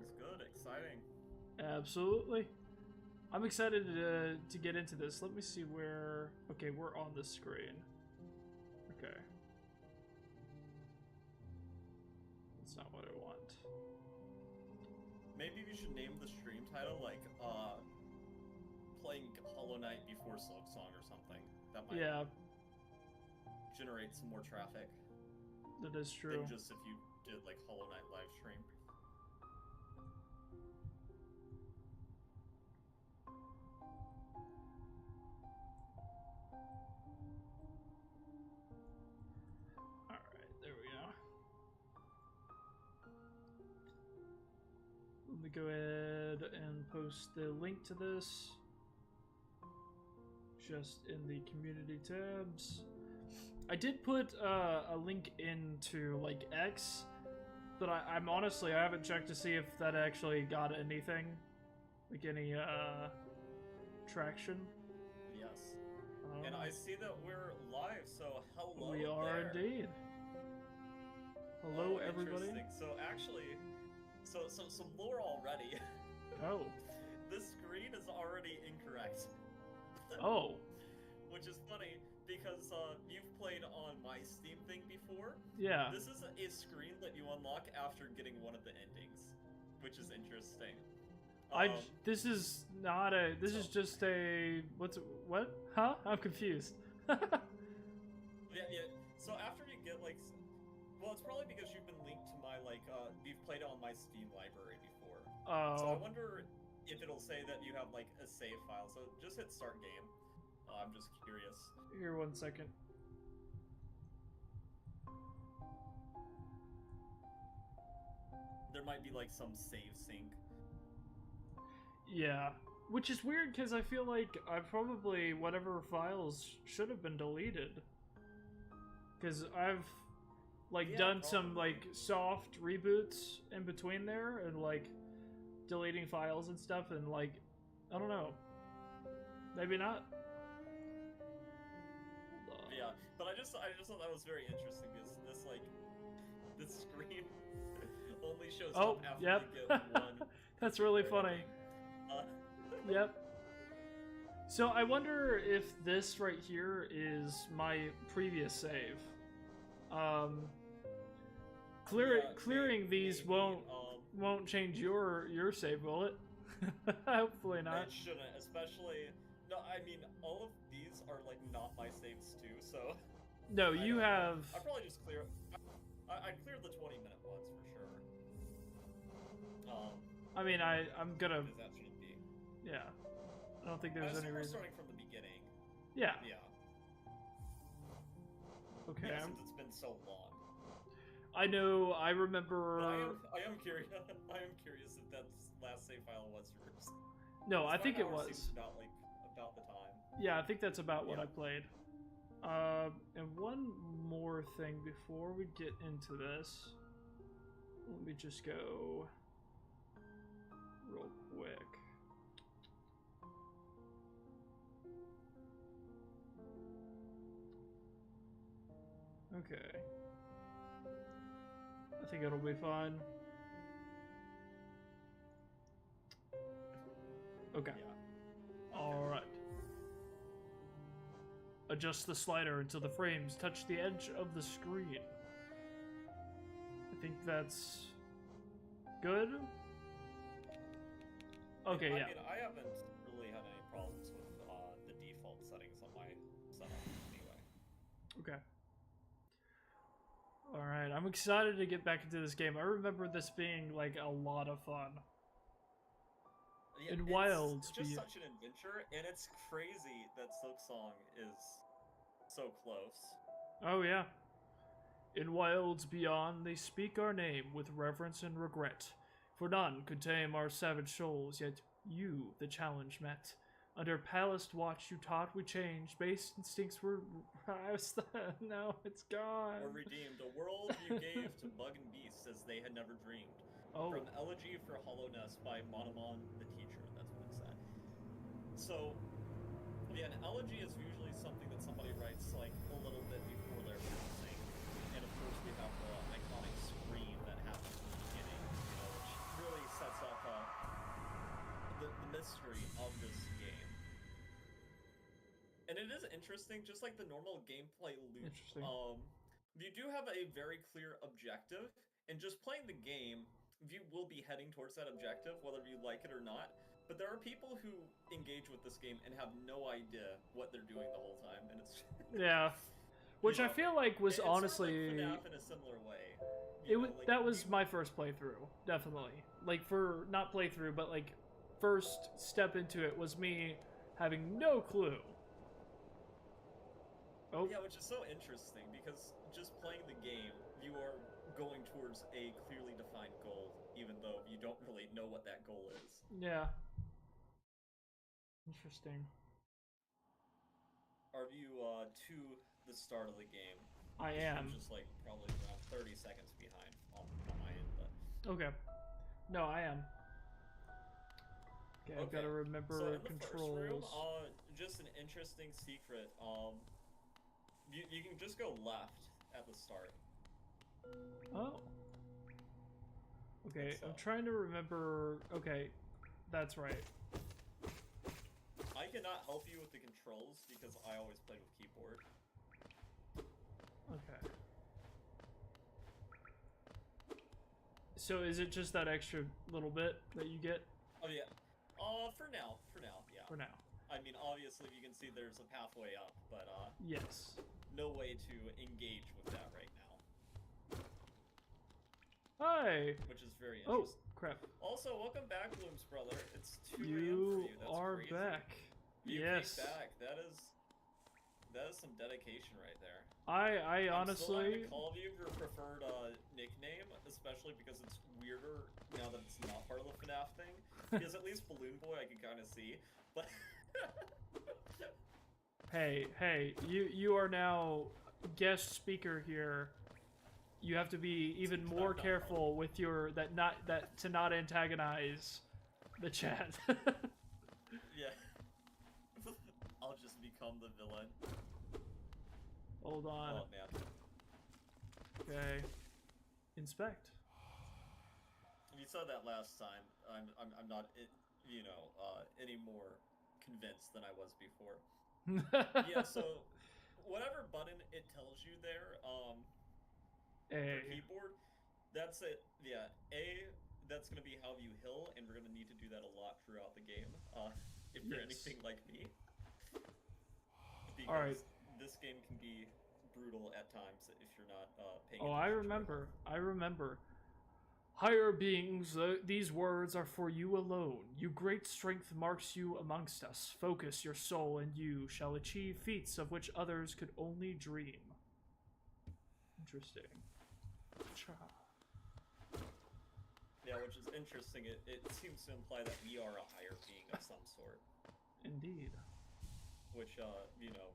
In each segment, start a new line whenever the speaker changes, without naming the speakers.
Sounds good. Exciting.
Absolutely. I'm excited to get into this. Let me see where... Okay, we're on the screen. Okay. That's not what I want.
Maybe we should name the stream title like playing Hollow Knight before Silksong or something. That might generate some more traffic.
That is true.
Than just if you did like Hollow Knight live stream.
Alright, there we go. Let me go ahead and post the link to this just in the community tabs. I did put a link into like X, but I'm honestly, I haven't checked to see if that actually got anything, like any traction.
Yes. And I see that we're live, so hello.
We are
there.
indeed. Hello, everybody.
So actually, so some lore already.
Oh.
This screen is already incorrect.
Oh.
Which is funny because you've played on my Steam thing before.
Yeah.
This is a screen that you unlock after getting one of the endings, which is interesting.
This is not a. This is just a. What? Huh? I'm confused.
Yeah. So after you get like, well, it's probably because you've been linked to my like. You've played it on my Steam library before.
Oh.
So I wonder if it'll say that you have like a save file. So just hit start game. I'm just curious.
Here, 1 second.
There might be like some save sync.
Yeah, which is weird because I feel like whatever files should have been deleted. Because I've like done some like soft reboots in between there and like deleting files and stuff, and like I don't know, maybe not.
Yeah, but I just thought that was very interesting because this screen only shows up after you get one.
That's really funny. Yep. So I wonder if this right here is my previous save. Clearing these won't change your save, will it? Hopefully not.
It shouldn't, especially. No, I mean, all of these are, like, not my saves, too, so...
No, you have...
I'll probably just clear... I cleared the 20-minute ones, for sure.
I mean, I'm gonna...
That shouldn't be.
Yeah. I don't think there's any reason...
starting from the beginning.
Yeah.
Yeah.
Okay.
Yeah, since it's been so long.
I know, I remember...
I am curious. I am curious if that last save file was yours.
No, I think it was.
About the time.
Yeah, I think that's about what I played. And one more thing before we get into this. Let me just go real quick. Okay. I think it'll be fine. Okay.
Yeah.
Alright. Adjust the slider until the frames touch the edge of the screen. I think that's good. Okay,
I mean, I haven't really had any problems with the default settings on my setup anyway.
Okay. Alright, I'm excited to get back into this game. I remember this being like a lot of fun.
Yeah,
in Wilds,
it's just such an adventure, and it's crazy that Silksong is so close.
Oh yeah. In wilds beyond, they speak our name with reverence and regret, for none could tame our savage souls, yet you the challenge met. Under palaced watch you taught we changed, base instincts were... No, it's gone.
Or redeemed, a world you gave to bug and beasts as they had never dreamed.
Oh.
From Elegy for Hollowness by Monomon the Teacher, that's what it said. So, yeah, an elegy is usually something that somebody writes like a little bit before they're passing. And of course we have the iconic scream that happens at the beginning, which really sets history of this game. And it is interesting, just like the normal gameplay loop.
Interesting.
You do have a very clear objective, and just playing the game, you will be heading towards that objective, whether you like it or not. But there are people who engage with this game and have no idea what they're doing the whole time, and it's
Yeah, which I feel like was
it's
honestly
sort of like FNAF in a similar way.
That was my first playthrough, definitely. Like, for not playthrough, but like first step into it was me having no clue. Oh.
Yeah, which is so interesting because just playing the game, you are going towards a clearly defined goal, even though you don't really know what that goal is.
Yeah. Interesting.
Are you to the start of the game?
I am.
Just like probably around 30 seconds behind on my end, but...
Okay. No, I am. Okay, I've got to remember
so in the
controls.
First room, just an interesting secret. You can just go left at the start.
Oh. Okay, I'm trying to remember. Okay, that's right.
I cannot help you with the controls because I always played with keyboard.
Okay. So is it just that extra little bit that you get?
Oh yeah. For now, yeah.
For now.
I mean, obviously you can see there's a pathway up, but
yes.
No way to engage with that right now.
Hi.
Which is very interesting.
Oh, crap.
Also, welcome back, Bloom's brother. It's 2 a.m. for
You
you. That's
are
crazy.
back.
You
yes.
came back. That is some dedication right there.
I honestly...
I'm still call you your preferred nickname, especially because it's weirder now that it's not part of the FNAF thing. Because at least Balloon Boy I can kind of see, but...
Hey, you are now guest speaker here. You have to be even more careful with your to not antagonize the chat.
Yeah. I'll just become the villain.
Hold on.
Oh man.
Okay. Inspect.
You said that last time. I'm not any more convinced than I was before. Yeah, so whatever button it tells you there,
A.
for keyboard, that's it. Yeah, A, that's gonna be how you heal, and we're gonna need to do that a lot throughout the game. If you're anything like me. Because
Alright.
this game can be brutal at times if you're not paying attention.
Oh, I remember. Higher beings, these words are for you alone. You great strength marks you amongst us. Focus your soul, and you shall achieve feats of which others could only dream. Interesting.
Yeah, which is interesting. It seems to imply that we are a higher being of some sort.
Indeed.
Which,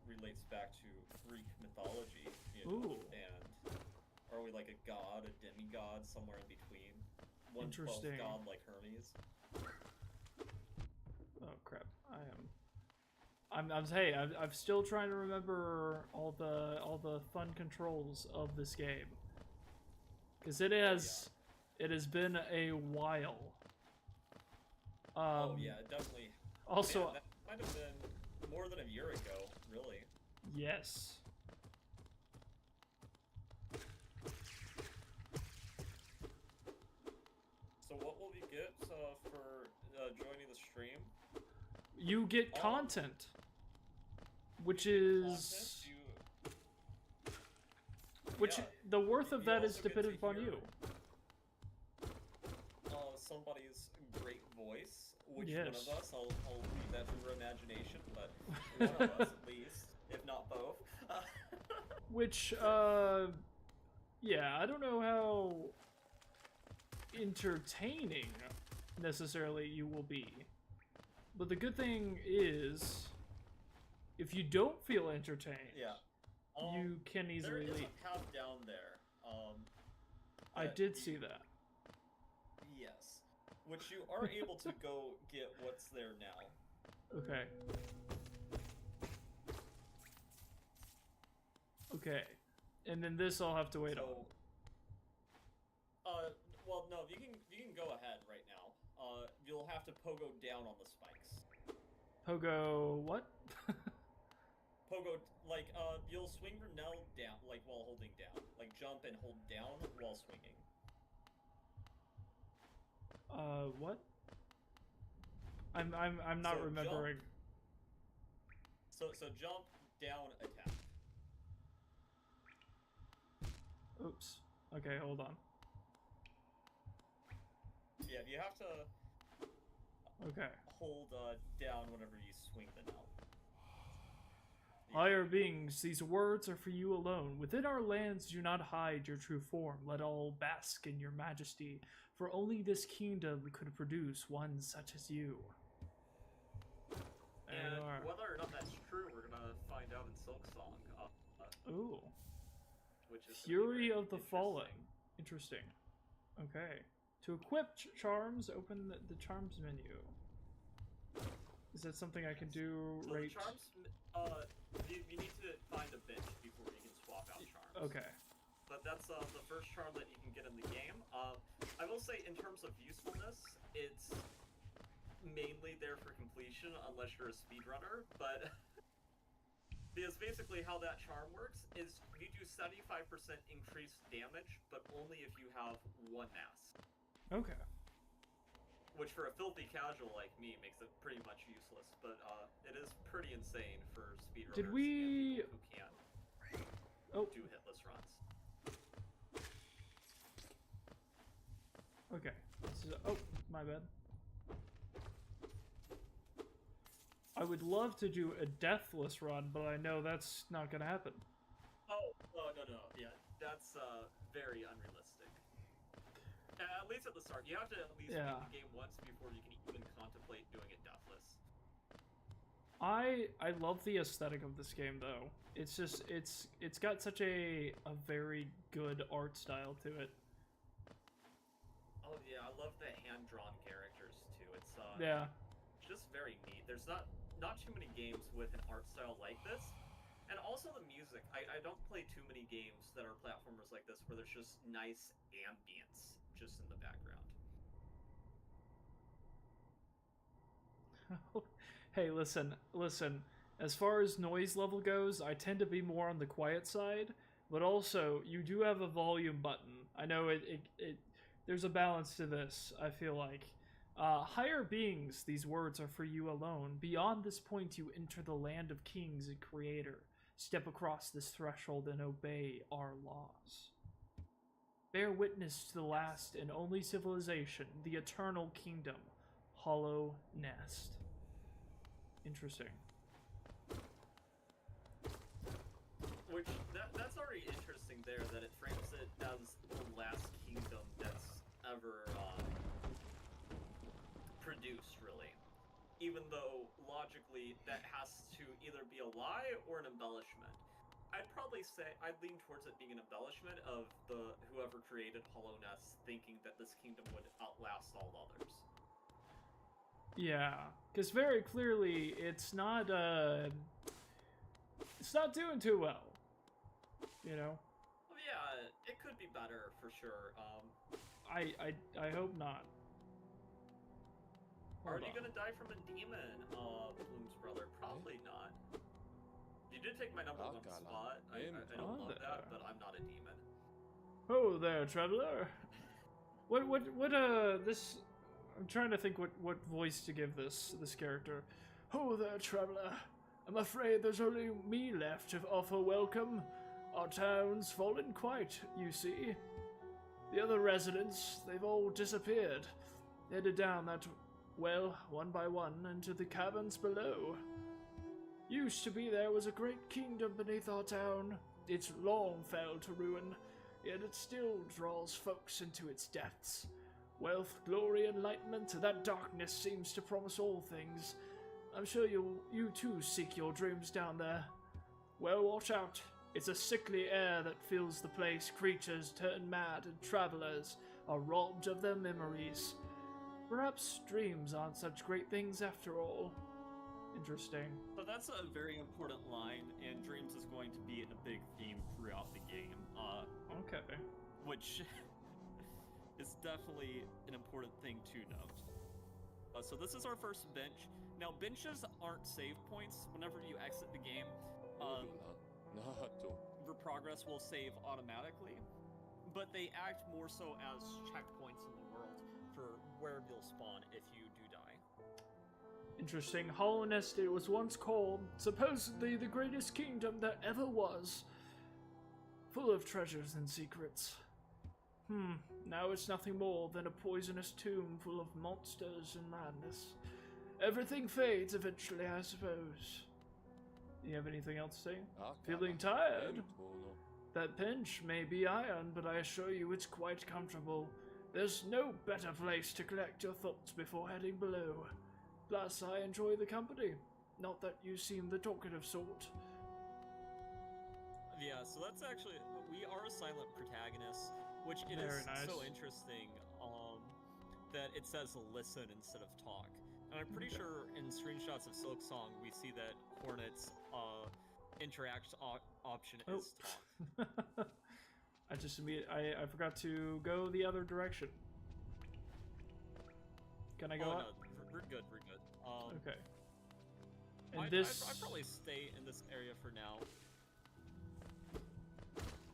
relates back to Greek mythology,
Ooh.
And are we like a god, a demigod, somewhere in between? One
Interesting.
god like Hermes.
Oh crap! I'm still trying to remember all the fun controls of this game, because it has been a while.
Oh yeah, definitely.
Also,
man, that might have been more than a year ago, really.
Yes.
So what will we get for joining the stream?
You get content, which is... the worth of that is dependent upon you.
Somebody's great voice. Which
yes.
one of us? I'll leave that to your imagination, but one of us at least, if not both.
Which, yeah, I don't know how entertaining necessarily you will be. But the good thing is, if you don't feel entertained, you can easily leave.
There is a path down there.
I did see that.
Yes. Which you are able to go get what's there now.
Okay. Okay. And then this I'll have to wait on.
Well, no, you can go ahead right now. you'll have to pogo down on the spikes.
Pogo what?
Pogo, like, you'll swing your Nell down, like, while holding down. Like, jump and hold down while swinging.
What? I'm not remembering.
Jump. So jump, down, attack.
Oops. Okay, hold on.
Yeah, you have to hold down whenever you swing the Nell.
Higher beings, these words are for you alone. Within our lands, do not hide your true form. Let all bask in your majesty, for only this kingdom could produce one such as you.
And whether or not that's true, we're gonna find out in Silk Song.
Ooh.
Which is
Fury of the Fallen. Interesting. Okay. To equip charms, open the charms menu. Is that something I can do
so
right?
The charms, you need to find a bitch before you can swap out charms.
Okay.
But that's the first charm that you can get in the game. I will say, in terms of usefulness, it's mainly there for completion, unless you're a speedrunner, but... because basically how that charm works is you do 75% increased damage, but only if you have one mask.
Okay.
Which for a filthy casual like me makes it pretty much useless, but it is pretty insane for speedrunners
Did we...
and people who can't do hitless runs.
Okay. Oh, my bad. I would love to do a deathless run, but I know that's not gonna happen.
Oh, no. Yeah, that's very unrealistic. At least at the start. You have to at least beat the game once before you can even contemplate doing it deathless.
I love the aesthetic of this game, though. It's just, it's got such a very good art style to it.
Oh yeah, I love the hand-drawn characters, too. It's just very neat. There's not too many games with an art style like this. And also the music. I don't play too many games that are platformers like this where there's just nice ambience just in the background.
Hey, listen. As far as noise level goes, I tend to be more on the quiet side, but also you do have a volume button. I know there's a balance to this, I feel like. Higher beings, these words are for you alone. Beyond this point, you enter the land of kings and creator. Step across this threshold and obey our laws. Bear witness to the last and only civilization, the eternal kingdom, Hollow Nest. Interesting.
Which, that's already interesting there, that it frames it as the last kingdom that's ever produced, really. Even though, logically, that has to either be a lie or an embellishment. I'd probably say, I'd lean towards it being an embellishment of whoever created Hollow Nest thinking that this kingdom would outlast all others.
Yeah, because very clearly it's not doing too well, you know?
Well, yeah, it could be better, for sure.
I hope not.
Are you gonna die from a demon, Bloom's brother? Probably not. You did take my number one spot. I don't love that, but I'm not a demon.
Oh there, traveler. This... I'm trying to think what voice to give this character. Oh there, traveler. I'm afraid there's only me left to offer welcome. Our town's fallen quite, you see. The other residents, they've all disappeared. Headed down that well, one by one, into the caverns below. Used to be there was a great kingdom beneath our town. It long fell to ruin, yet it still draws folks into its depths. Wealth, glory, enlightenment, that darkness seems to promise all things. I'm sure you too seek your dreams down there. Well, watch out. It's a sickly air that fills the place. Creatures turn mad, and travelers are robbed of their memories. Perhaps dreams aren't such great things after all. Interesting.
So that's a very important line, and dreams is going to be a big theme throughout the game.
Okay.
Which is definitely an important thing to note. So this is our first bench. Now, benches aren't save points. Whenever you exit the game, your progress will save automatically, but they act more so as checkpoints in the world for where you'll spawn if you do die.
Interesting. Hollow Nest, it was once called, supposedly the greatest kingdom that ever was, full of treasures and secrets. Now it's nothing more than a poisonous tomb full of monsters and madness. Everything fades eventually, I suppose. Do you have anything else to say? Feeling tired? That bench may be iron, but I assure you it's quite comfortable. There's no better place to collect your thoughts before heading below. Plus, I enjoy the company. Not that you seem the talkative sort.
Yeah, so that's actually... We are a silent protagonist, which it
Very
is
nice.
so interesting that it says listen instead of talk. And I'm pretty sure in screenshots of Silk Song, we see that Hornet's interact option is talk.
I forgot to go the other direction. Can I go up?
No, we're good, we're good.
Okay. And
I'd probably stay in this area for now.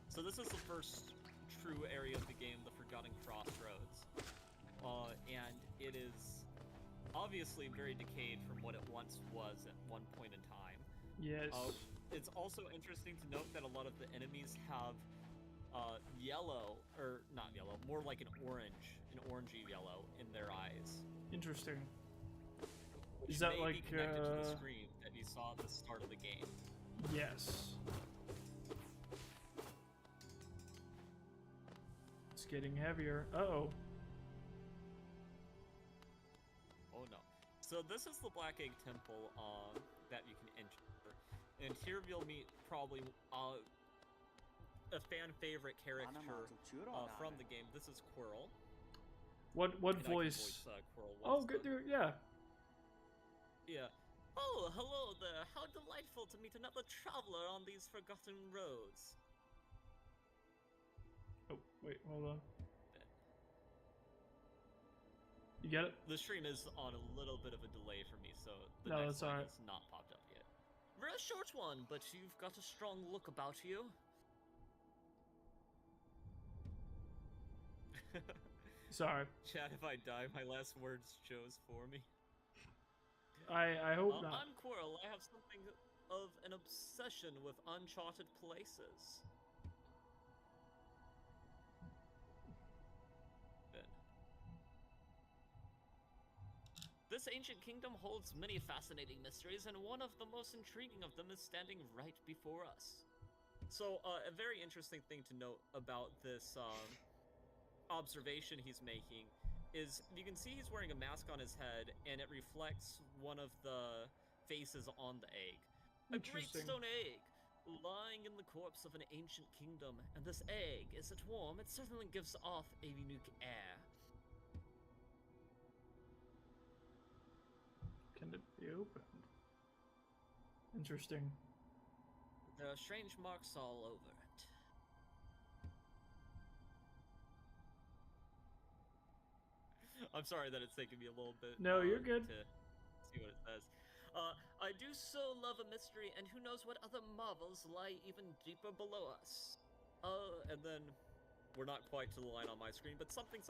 So this is the first true area of the game, the Forgotten Crossroads. And it is obviously very decayed from what it once was at one point in time.
Yes.
It's also interesting to note that a lot of the enemies have yellow, or not yellow, more like an orangey yellow in their eyes.
Interesting.
Which
is that
may
like
be connected to the screen that you saw at the start of the game?
Yes. It's getting heavier. Uh-oh.
Oh no. So this is the Black Egg Temple that you can enter. And here you'll meet probably a fan favorite character from the game. This is Quirrell.
What voice?
Quirrell
oh, good dude, yeah.
Yeah. Oh, hello there. How delightful to meet another traveler on these forgotten roads.
Oh, wait, hold on. You get it?
The stream is on a little bit of a delay for me, so the
No,
next
that's
line
alright.
has not popped up yet. Very short one, but you've got a strong look about you.
Sorry.
Chat, if I die, my last words chose for me.
I hope not.
I'm Quirrell. I have something of an obsession with uncharted places. This ancient kingdom holds many fascinating mysteries, and one of the most intriguing of them is standing right before us. So, a very interesting thing to note about this observation he's making is you can see he's wearing a mask on his head, and it reflects one of the faces on the egg. A great stone egg, lying in the corpse of an ancient kingdom, and this egg, is it warm? It certainly gives off a unique air.
Can it be opened? Interesting.
There are strange marks all over it. I'm sorry that it's taking me a little bit.
No, you're good.
To see what it says. I do so love a mystery, and who knows what other marvels lie even deeper below us. And then we're not quite to the line on my screen, but something.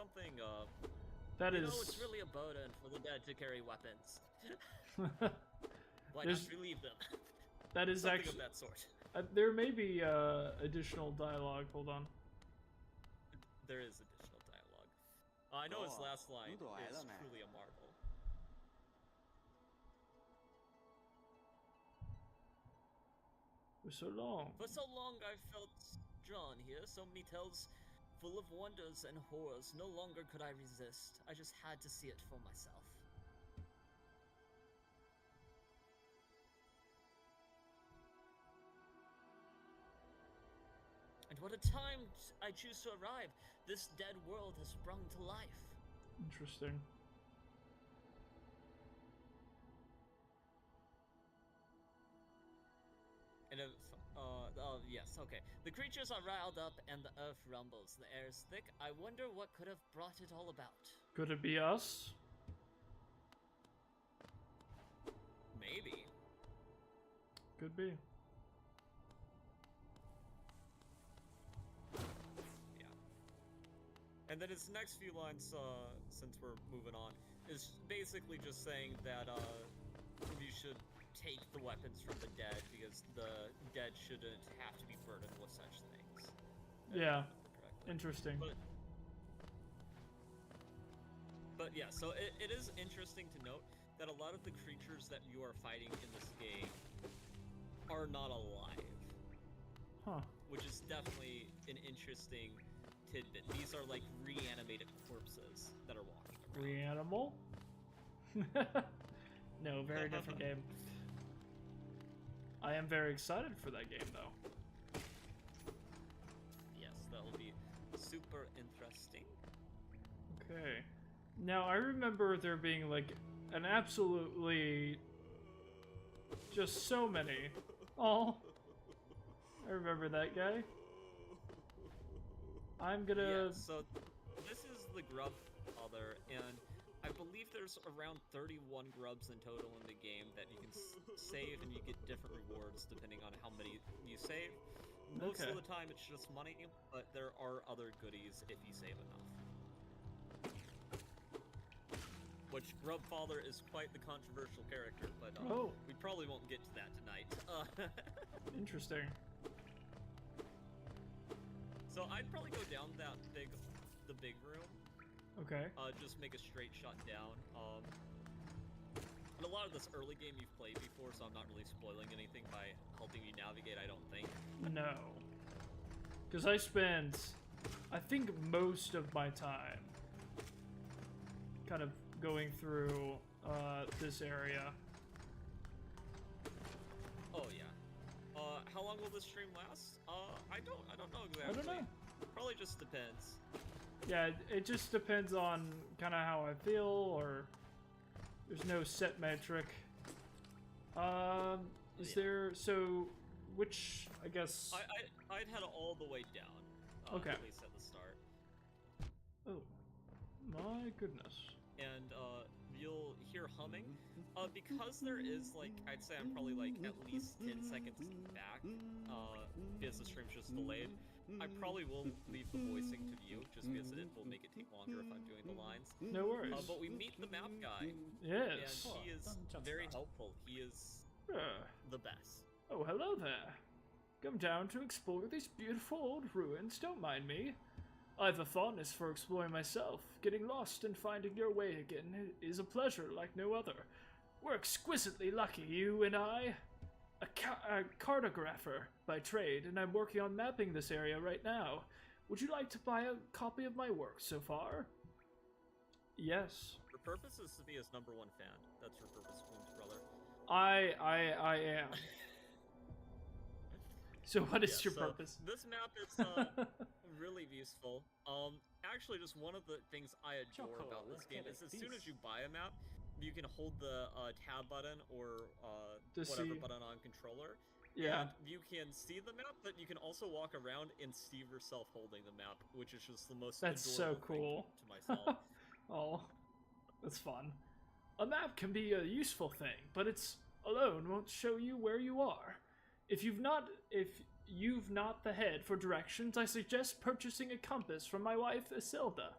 That
you
is.
know, it's really a burden for the dead to carry weapons. Why
There's-
not relieve them?
That is
Something
actually.
of that sort.
There may be additional dialogue. Hold on.
There is additional dialogue. I know his last line is truly a marvel.
For so long.
For so long I've felt drawn here, so many tales full of wonders and horrors. No longer could I resist. I just had to see it for myself. And what a time I choose to arrive. This dead world has sprung to life.
Interesting.
And yes, okay. The creatures are riled up and the earth rumbles. The air is thick. I wonder what could have brought it all about.
Could it be us?
Maybe.
Could be.
Yeah. And then his next few lines, since we're moving on, is basically just saying that you should take the weapons from the dead because the dead shouldn't have to be burdened with such things.
Yeah. Interesting.
But yeah, so it is interesting to note that a lot of the creatures that you are fighting in this game are not alive.
Huh.
Which is definitely an interesting tidbit. These are like reanimated corpses that are walking around.
Reanimal? No, very different game. I am very excited for that game, though.
Yes, that will be super interesting.
Okay. Now, I remember there being, like, an absolutely... just so many. Oh, I remember that guy. I'm gonna...
Yeah, so this is the Grub Father, and I believe there's around 31 grubs in total in the game that you can save, and you get different rewards depending on how many you save. Most of the time it's just money, but there are other goodies if you save enough. Which Grub Father is quite the controversial character, but we probably won't get to that tonight.
Interesting.
So I'd probably go down the big room.
Okay.
Just make a straight shot down. And a lot of this early game you've played before, so I'm not really spoiling anything by helping you navigate, I don't think.
No. Because I spent, I think, most of my time kind of going through this area.
Oh yeah. How long will this stream last? I don't know exactly.
I don't know.
Probably just depends.
Yeah, it just depends on kind of how I feel, or there's no set metric. Is there, so, which, I guess...
I'd head all the way down.
Okay.
At least at the start.
Oh, my goodness.
And, you'll hear humming. Because there is, like, I'd say I'm probably, like, at least 10 seconds back, because the stream's just delayed. I probably will leave the voicing to you, just because it will make it take longer if I'm doing the lines.
No worries.
But we meet the map guy.
Yes.
And he is very helpful. He is the best.
Oh, hello there. Come down to explore these beautiful old ruins, don't mind me. I've a fondness for exploring myself. Getting lost and finding your way again is a pleasure like no other. We're exquisitely lucky, you and I. A cartographer by trade, and I'm working on mapping this area right now. Would you like to buy a copy of my work so far? Yes.
Her purpose is to be his #1 fan. That's her purpose, Bloom's brother.
I am. So what is your purpose?
This map is really useful. Actually, just one of the things I adore about this game is as soon as you buy a map, you can hold the tab button or whatever button on controller.
Yeah.
And you can see the map, but you can also walk around and see yourself holding the map, which is just the most
That's so cool.
thing to myself.
Oh, that's fun. A map can be a useful thing, but it's alone won't show you where you are. If you've not the head for directions, I suggest purchasing a compass from my wife, Isilda.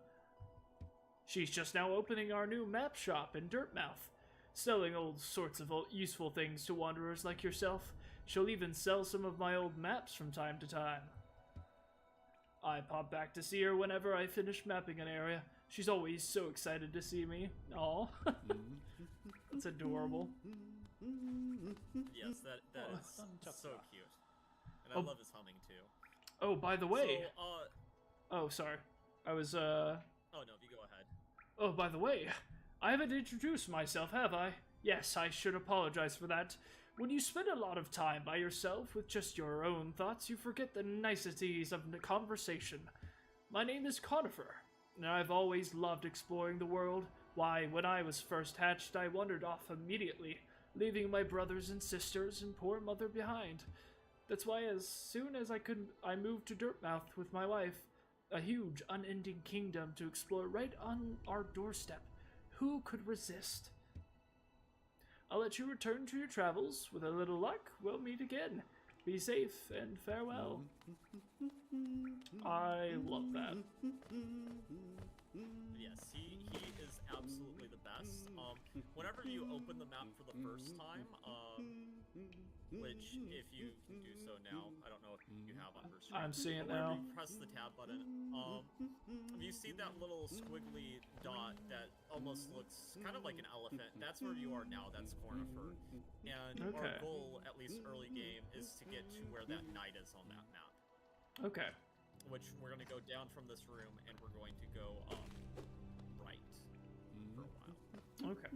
She's just now opening our new map shop in Dirtmouth, selling all sorts of useful things to wanderers like yourself. She'll even sell some of my old maps from time to time. I pop back to see her whenever I finish mapping an area. She's always so excited to see me. Aw. That's adorable.
Yes, that is so cute. And I love his humming too.
Oh, by the way.
So,
oh, sorry. I was,
Oh no, you go ahead.
Oh, by the way, I haven't introduced myself, have I? Yes, I should apologize for that. When you spend a lot of time by yourself with just your own thoughts, you forget the niceties of the conversation. My name is Conifer, and I've always loved exploring the world. Why, when I was first hatched, I wandered off immediately, leaving my brothers and sisters and poor mother behind. That's why as soon as I could, I moved to Dirtmouth with my wife. A huge, unending kingdom to explore right on our doorstep. Who could resist? I'll let you return to your travels. With a little luck, we'll meet again. Be safe and farewell. I love that.
Yes, he is absolutely the best. Whenever you open the map for the first time, which if you can do so now, I don't know if you have on first stream.
I'm seeing it
whenever
now.
you press the tab button, you see that little squiggly dot that almost looks kind of like an elephant. That's where you are now. That's Cornifer. And our goal, at least early game, is to get to where that knight is on that map.
Okay.
Which we're going to go down from this room, and we're going to go right for a while.
Okay.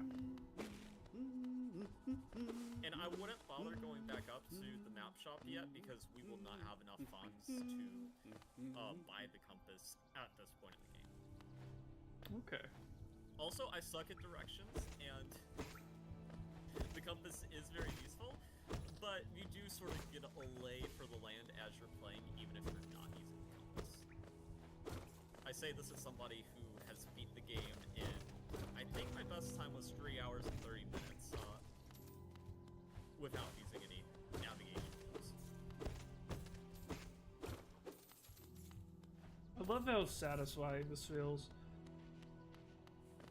And I wouldn't bother going back up to the map shop yet, because we will not have enough funds to buy the compass at this point in the game.
Okay.
Also, I suck at directions, and the compass is very useful, but you do sort of get a lay for the land as you're playing, even if you're not using the compass. I say this as somebody who has beat the game in, I think my best time was 3 hours and 30 minutes, without using any navigation tools.
I love how satisfying this feels.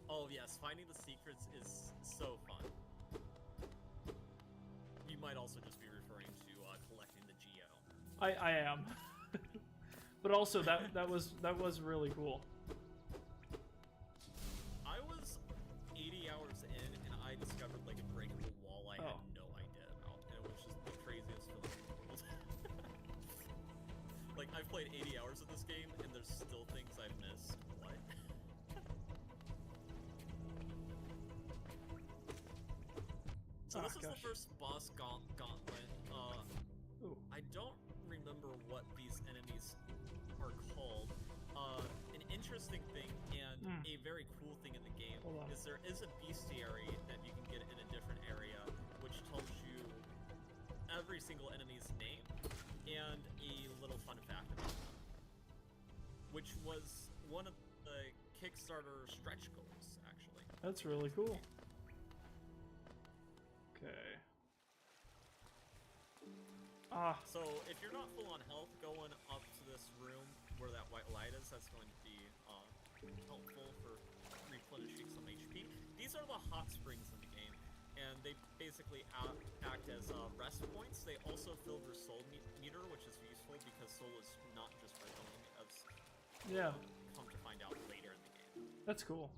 Oh yes, finding the secrets is so fun. You might also just be referring to collecting the Geo.
I am. But also that was really cool.
I was 80 hours in and I discovered like a breakable wall I had no idea about, and it was just the craziest feeling in the world. Like, I've played 80 hours of this game and there's still things I've missed. What? So this is the first boss gauntlet. I don't remember what these enemies are called. An interesting thing and a very cool thing in the game is there is a bestiary that you can get in a different area, which tells you every single enemy's name and a little fun fact about them, which was one of the Kickstarter stretch goals, actually.
That's really cool. Okay.
So if you're not full on health, going up to this room where that white light is, that's going to be helpful for replenishing some HP. These are the hot springs in the game, and they basically act as rest points. They also fill your soul meter, which is useful because soul is not just for healing, as come to find out later in the game.
That's cool.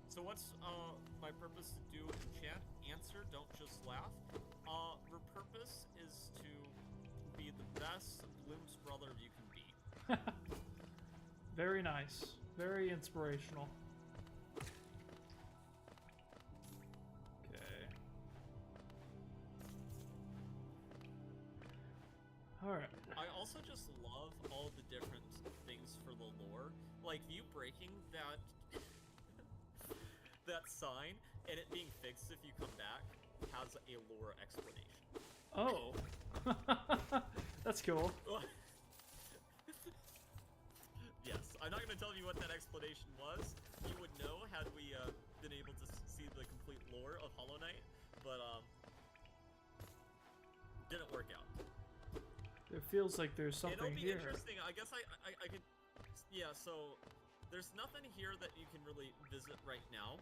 So what's my purpose to do in chat? Answer, don't just laugh. Your purpose is to be the best Bloom's brother you can be.
Very nice. Very inspirational. Okay. Alright.
I also just love all the different things for the lore. Like, you breaking that that sign and it being fixed if you come back has a lore explanation.
Oh. That's cool.
Yes, I'm not going to tell you what that explanation was. You would know had we been able to see the complete lore of Hollow Knight, but didn't work out.
It feels like there's something
It'll be
here.
interesting. I guess I could... Yeah, so there's nothing here that you can really visit right now.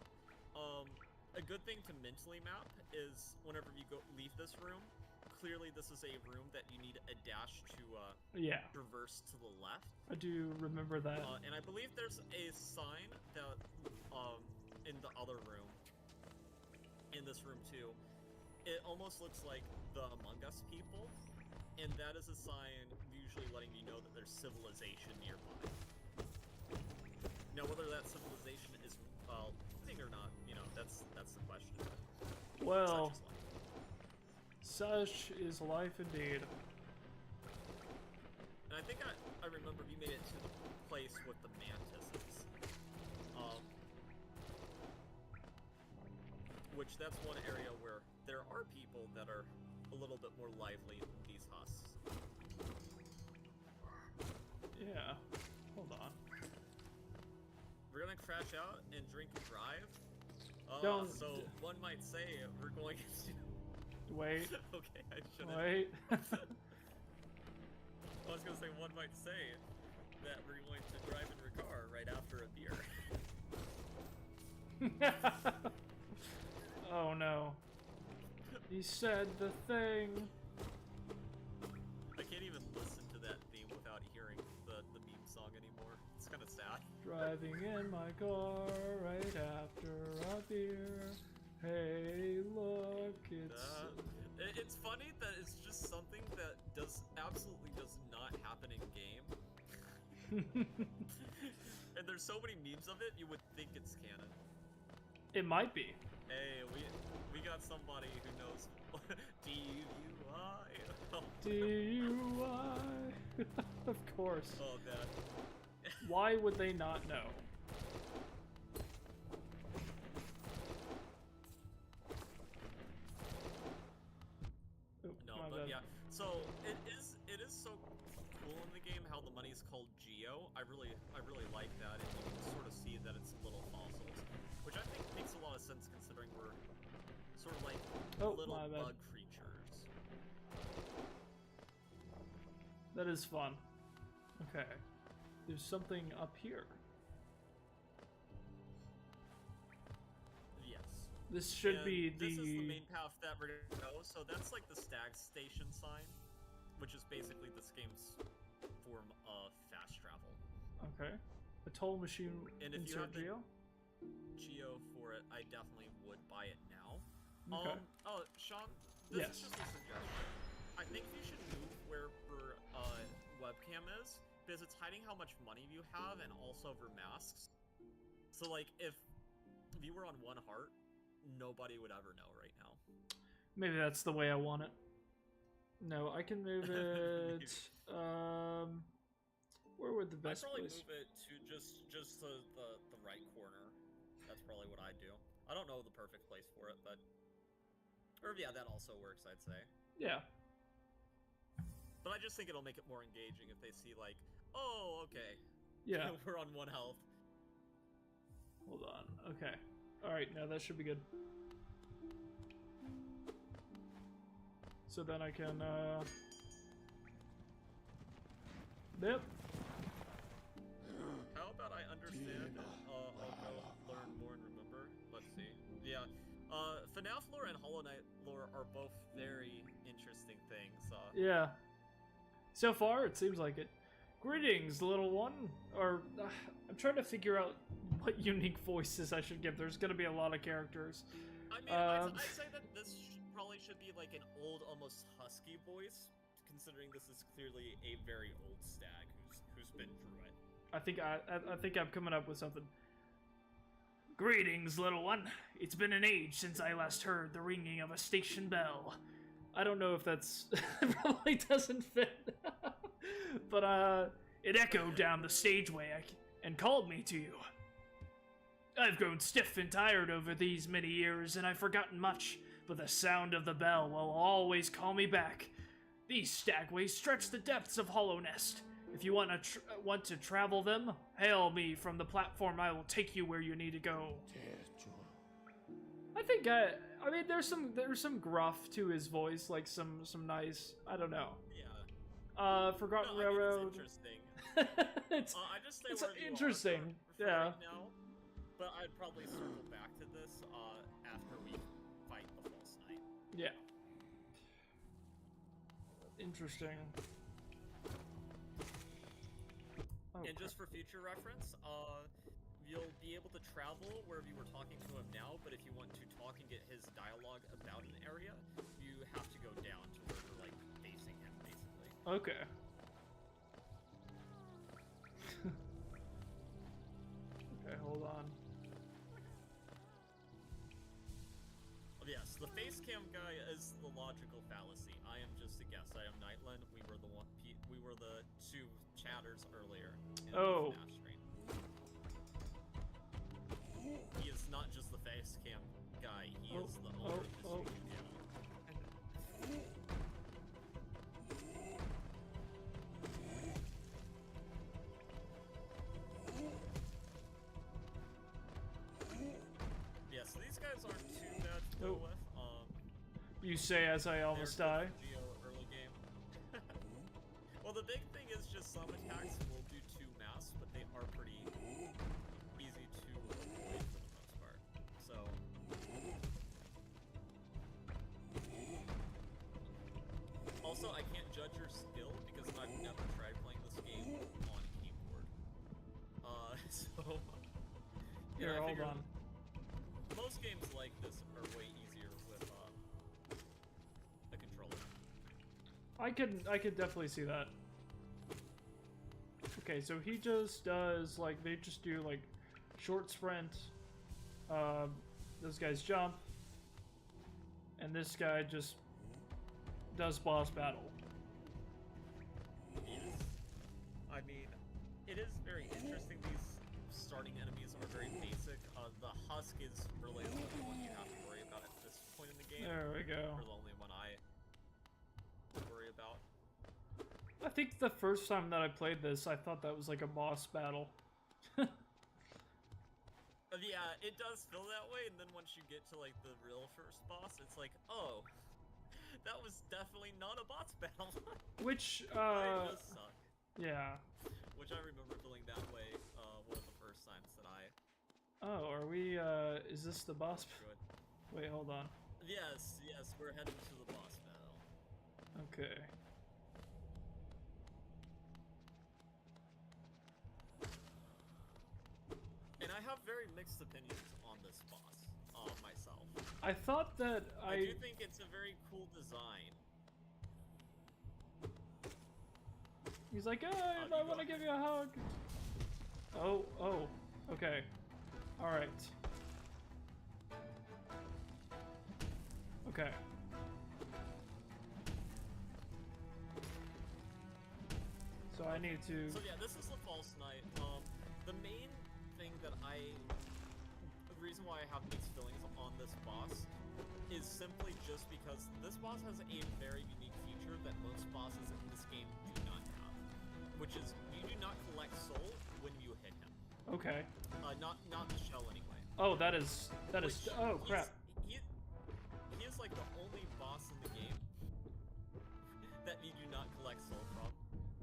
A good thing to mentally map is whenever you leave this room, clearly this is a room that you need a dash to traverse to the left.
I do remember that.
And I believe there's a sign that in the other room, in this room too. It almost looks like the Among Us people, and that is a sign usually letting you know that there's civilization nearby. Now, whether that civilization is thing or not, you know, that's the question.
Well, such is life indeed.
And I think I remember you made it to the place with the mantises. Which that's one area where there are people that are a little bit more lively than these husks.
Yeah. Hold on.
We're gonna crash out and drink and drive.
Don't.
So one might say we're going to.
Wait.
Okay, I shouldn't.
Wait.
I was gonna say one might say that we're going to drive in your car right after a beer.
Oh no. He said the thing.
I can't even listen to that theme without hearing the meme song anymore. It's kind of sad.
Driving in my car right after a beer. Hey, look,
It's funny that it's just something that absolutely does not happen in game. And there's so many memes of it, you would think it's canon.
It might be.
Hey, we got somebody who knows DUI. Oh,
DUI. Of course.
oh man.
Why would they not know? Oop,
No,
my
but
bad.
yeah. So it is so cool in the game how the money's called Geo. I really like that, and you can sort of see that it's little fossils, which I think makes a lot of sense considering we're sort of like little
my bad.
bug creatures.
That is fun. Okay. There's something up here.
Yes.
This should be the...
This is the main path that we're gonna go. So that's like the stag station sign, which is basically this game's form of fast travel.
Okay. A toll machine
And if you have the
Geo?
Geo for it, I definitely would buy it now.
Okay.
Oh, Sean, this
Yes.
is just a suggestion. I think you should move where your webcam is, because it's hiding how much money you have and also over masks. So like, if you were on one heart, nobody would ever know right now.
Maybe that's the way I want it. No, I can move it. Where would the best
I'd probably
place?
move it to just the right corner. That's probably what I'd do. I don't know the perfect place for it, but yeah, that also works, I'd say.
Yeah.
But I just think it'll make it more engaging if they see like, oh, okay.
Yeah.
We're on 1 health.
Hold on. Okay. Alright, no, that should be good. So then I can, Yep.
How about I understand and I'll go learn more and remember? Let's see. Yeah. FNAF lore and Hollow Knight lore are both very interesting things.
Yeah. So far, it seems like it. Greetings, little one. Or, I'm trying to figure out what unique voices I should give. There's gonna be a lot of characters.
I mean, I'd say that this probably should be like an old, almost husky voice, considering this is clearly a very old stag who's been through it.
I think I'm coming up with something. Greetings, little one. It's been an age since I last heard the ringing of a station bell. I don't know if that's... it probably doesn't fit. But, it echoed down the stageway and called me to you. I've grown stiff and tired over these many years, and I've forgotten much, but the sound of the bell will always call me back. These stagways stretch the depths of Hollow Nest. If you want to travel them, hail me from the platform. I will take you where you need to go. I think I mean there's some gruff to his voice, like some nice, I don't know.
Yeah.
Forgotten
no,
Railroad.
I mean, it's interesting.
it's
I just stay
it's
where you
interesting.
are for
Yeah.
right now, but I'd probably circle back to this after we fight the False Knight.
Yeah. Interesting. Oh,
And just for future reference, you'll be able to travel wherever you were talking to him now, but if you want to talk and get his dialogue about an area, you have to go down to where you're, like, facing him, basically.
okay. Okay, hold on.
Yes, the face cam guy is the logical fallacy. I am just a guess. I am Nightlen. We were the two chatters earlier in
Oh.
the FNAF stream. He is not just the face cam guy. He is the owner of this YouTube channel. Yeah, so these guys go
Oh.
with.
You say as I almost die.
Geo early game. Well, the big thing is just some attacks will do 2 mass, but they are pretty easy to avoid for the most part. So. Also, I can't judge your skill because I've never tried playing this game on keyboard. So.
Here,
I
hold
figured
on.
most games like this are way easier with a controller.
I could definitely see that. Okay, so he just does like they just do like short sprint. Those guys jump, and this guy just does boss battle.
Yes. I mean, it is very interesting. These starting enemies are very basic. The husk is really the only one you have to worry about at this point in the game.
There we go.
Or the only one I worry about.
I think the first time that I played this, I thought that was like a boss battle.
Yeah, it does feel that way, and then once you get to like the real first boss, it's like, oh, that was definitely not a boss battle.
Which,
It does suck.
yeah.
Which I remember feeling that way one of the first times that I...
Oh, are we, is this the boss?
Good.
Wait, hold on.
Yes, we're heading to the boss battle.
Okay.
And I have very mixed opinions on this boss, myself.
I thought that
I do think it's a very cool design.
He's like, oh, I want to give you a hug. Oh, okay. Alright. Okay. So I need to...
So yeah, this is the False Knight. The main thing that the reason why I have mixed feelings on this boss is simply just because this boss has a very unique feature that most bosses in this game do not have, which is you do not collect soul when you hit him.
Okay.
Not the shell anyway.
Oh, that is... Oh, crap.
He is like the only boss in the game that you do not collect soul from.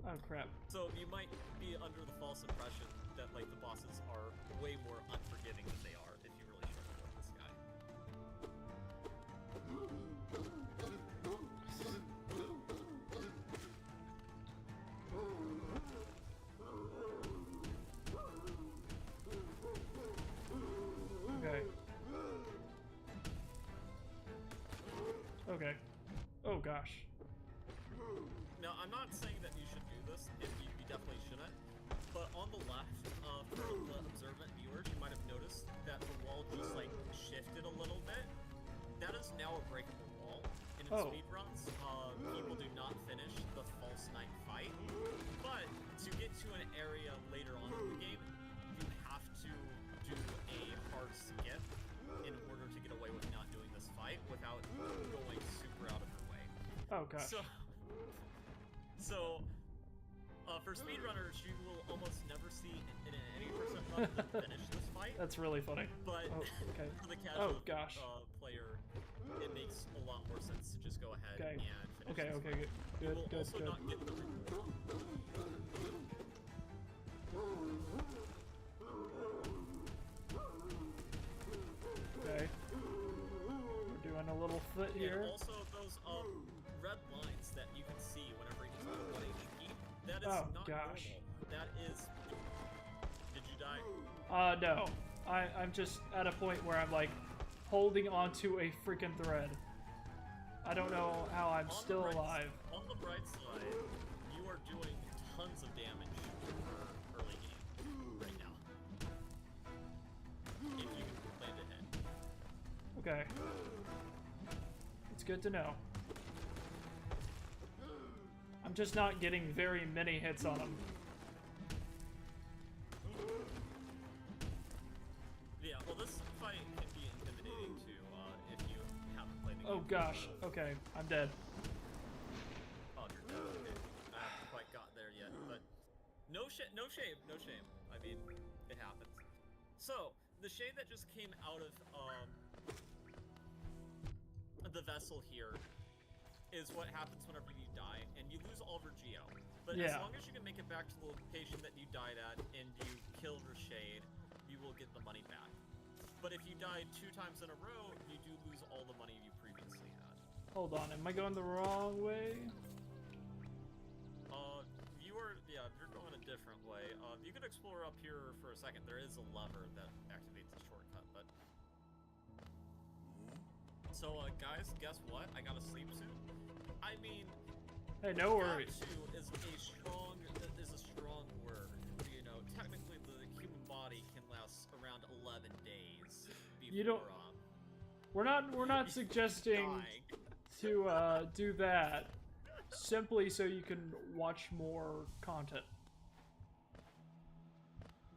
Oh, crap.
So you might be under the false impression that like the bosses are way more unforgiving than they are if you really struggle with this guy.
Okay. Okay. Oh, gosh.
Now, I'm not saying that you should do this, and you definitely shouldn't, but on the left, for the observant viewers, you might have noticed that the wall just, like, shifted a little bit. That is now a breakable wall, and in speedruns, people do not finish the False Knight fight, but to get to an area later on in the game, you have to do a hard skip in order to get away with not doing this fight without going super out of your way.
Oh, gosh.
So, for speedrunners, you will almost never see in any percent run them finish this fight.
That's really funny.
But
okay.
for the casual
player,
it makes a lot more sense to just go ahead and finish this
okay,
fight.
good,
You will also not get the reward.
Okay. We're doing a little foot here.
And also those red lines that you can see whenever he's on 1 HP, that is not normal. That is... Did you die?
No. I'm just at a point where I'm like holding onto a freaking thread. I don't know how I'm still alive.
On the bright side, you are doing tons of damage for early game right now. If you plan to hit.
Okay. It's good to know. I'm just not getting very many hits on him.
Yeah, well this fight can be intimidating too, if you haven't played the game.
Oh gosh, okay, I'm dead.
Oh, you're dead, okay. I haven't quite got there yet, but no shame. I mean, it happens. So, the shade that just came out of, the vessel here is what happens whenever you die, and you lose all of your geo. But as long as you can make it back to the location that you died at and you kill Rashade, you will get the money back. But if you die 2 times in a row, you do lose all the money you previously had.
Hold on, am I going the wrong way?
You're going a different way. You could explore up here for a second. There is a lever that activates a shortcut, but... So, guys, guess what? I gotta sleep soon. I mean...
Hey, no worries.
Is a strong word. You know, technically the human body can last around 11 days before...
You don't... We're not suggesting to do that simply so you can watch more content.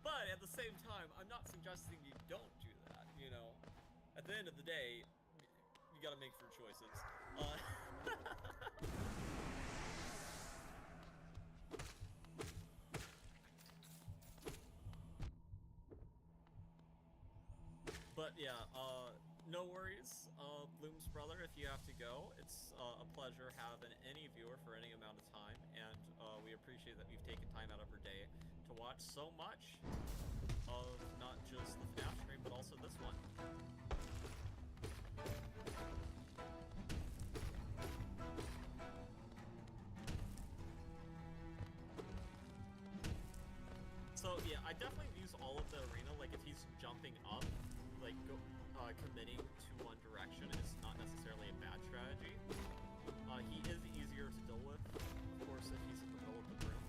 But at the same time, I'm not suggesting you don't do that, you know. At the end of the day, you gotta make your choices. But yeah, no worries, Bloom's brother, if you have to go. It's a pleasure having any viewer for any amount of time, and we appreciate that you've taken time out of your day to watch so much of not just the FNAF stream, but also this one. So yeah, I definitely use all of the arena, like if he's jumping up, like committing to one direction is not necessarily a bad strategy. He is easier to deal with, of course, if he's in the middle of the room.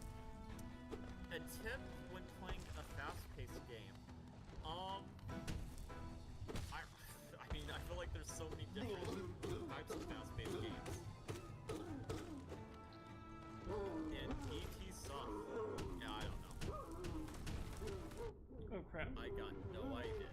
A tip when playing a fast-paced game. I mean, I feel like there's so many different types of fast-paced games. And ET suck. Yeah, I don't know.
Oh crap.
I got no idea.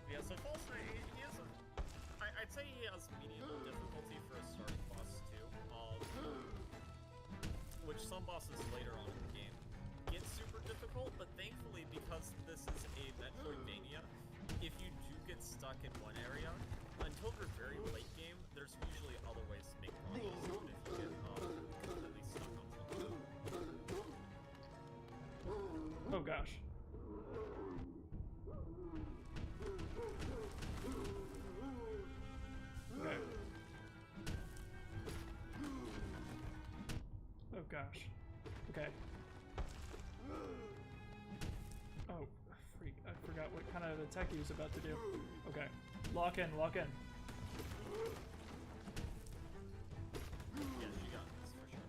Yeah, so Fallacy, I'd say he has medium difficulty for a starting boss too, which some bosses later on in the game get super difficult, but thankfully because this is a Metroidvania, if you do get stuck in one area, until the very late game, there's usually other ways to make progress, even if you get completely stuck on something.
Oh gosh. Okay. Oh gosh. Okay. Oh, freak. I forgot what kind of attack he was about to do. Okay. Lock in, lock in.
Yes, you got this for sure.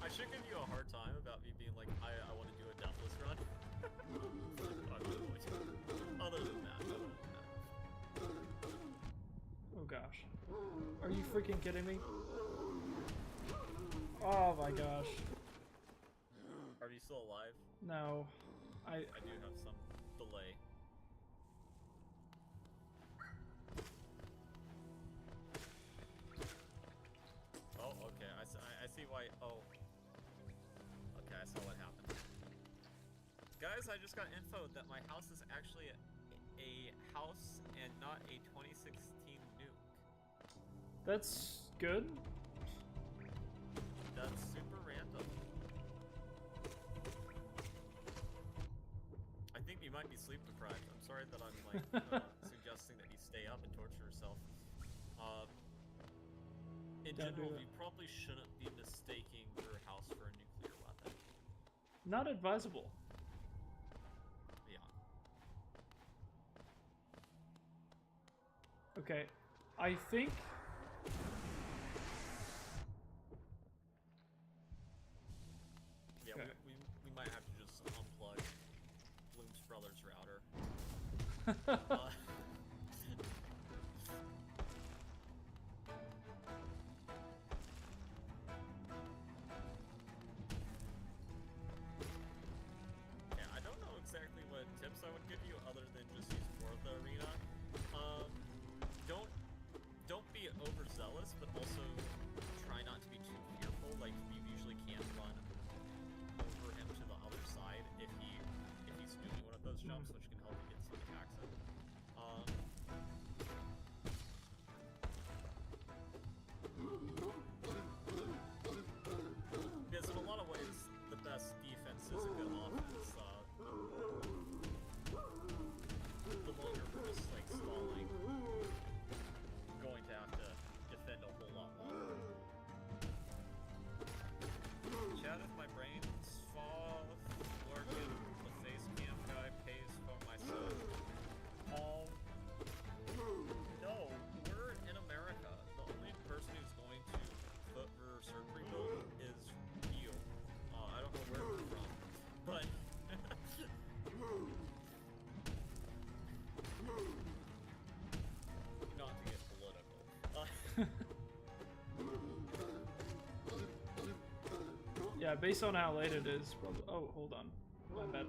I should give you a hard time about me being like, I want to do a deathless run. Other than that.
Oh gosh. Are you freaking kidding me? Oh my gosh.
Are you still alive?
No. I
do have some delay. Oh, okay. I see why. Oh. Okay, I saw what happened. Guys, I just got info that my house is actually a house and not a 2016 nuke.
That's good.
That's super random. I think you might be sleep deprived. I'm sorry that I'm like suggesting that you stay up and torture yourself. In general, you probably shouldn't be mistaking your house for a nuclear weapon.
Not advisable.
Yeah.
Okay. I think...
Yeah, okay. we might have to just unplug Bloom's brother's router. Yeah, I don't know exactly what tips I would give you other than just use more of the arena.
Yeah, based on how late it is, probably. Oh, hold on. My bad.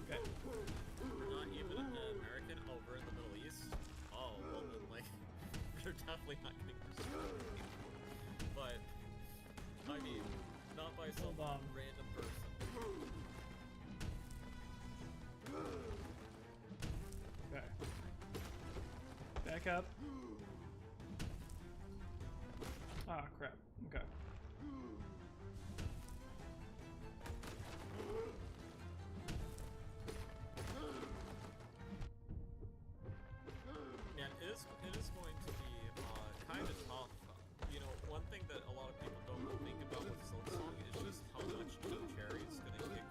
Okay.
We're not even American over in the Middle East. Oh, well then, like, they're definitely not getting destroyed. But, I mean, not by some random person.
Okay. Back up. Ah, crap. Okay.
Yeah, it is going to be kind of tough. You know, one thing that a lot of people don't think about with Silksong is just how much Team Cherry is going to kick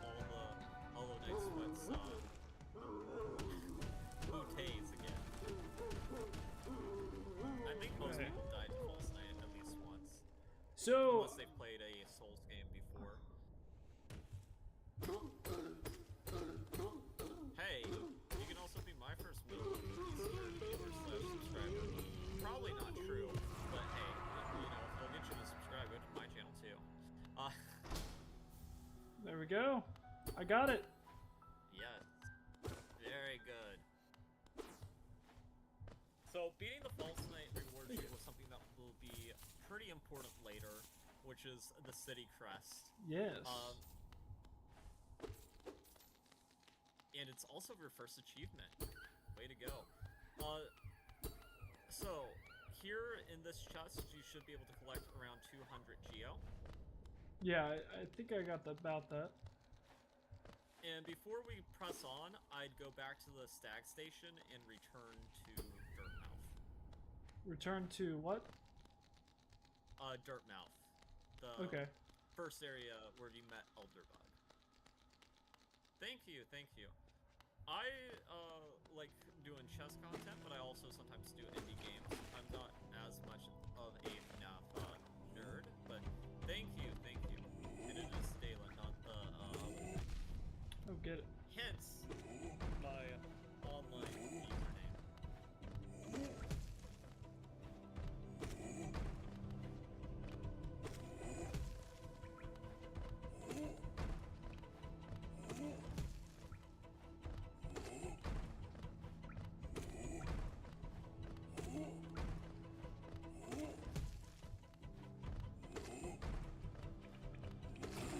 all the Hollow Knight Sweats bouteilles again. I think most people died to False Knight at least once.
So,
unless they've played a Souls game before. Hey, you can also be my first viewer/subscriber. Probably not true, but hey, you know, I'll get you to subscribe. Go to my channel too.
There we go. I got it.
Yes. Very good. So, beating the False Knight rewards you with something that will be pretty important later, which is the city crest.
Yes.
And it's also your first achievement. Way to go. So, here in this chest, you should be able to collect around 200 Geo.
Yeah, I think I got about that.
And before we press on, I'd go back to the stag station and return to Dirtmouth.
Return to what?
Dirtmouth. The first area where you met Elderbug. Thank you, thank you. I like doing chess content, but I also sometimes do indie games. I'm not as much of a FNAF nerd, but thank you, thank you. And it is Dalen, not the
Oh, get it.
hence my online username.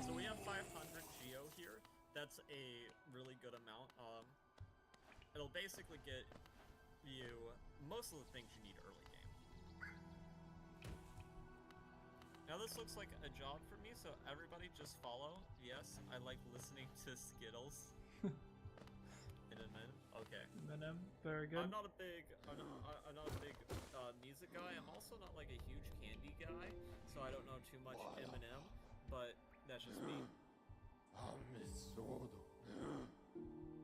So we have 500 Geo here. That's a really good amount. It'll basically get you most of the things you need early game. Now this looks like a job for me, so everybody just follow. Yes, I like listening to Skittles. Okay.
Eminem, very good.
I'm not a big music guy. I'm also not like a huge candy guy, so I don't know too much Eminem, but that's just me.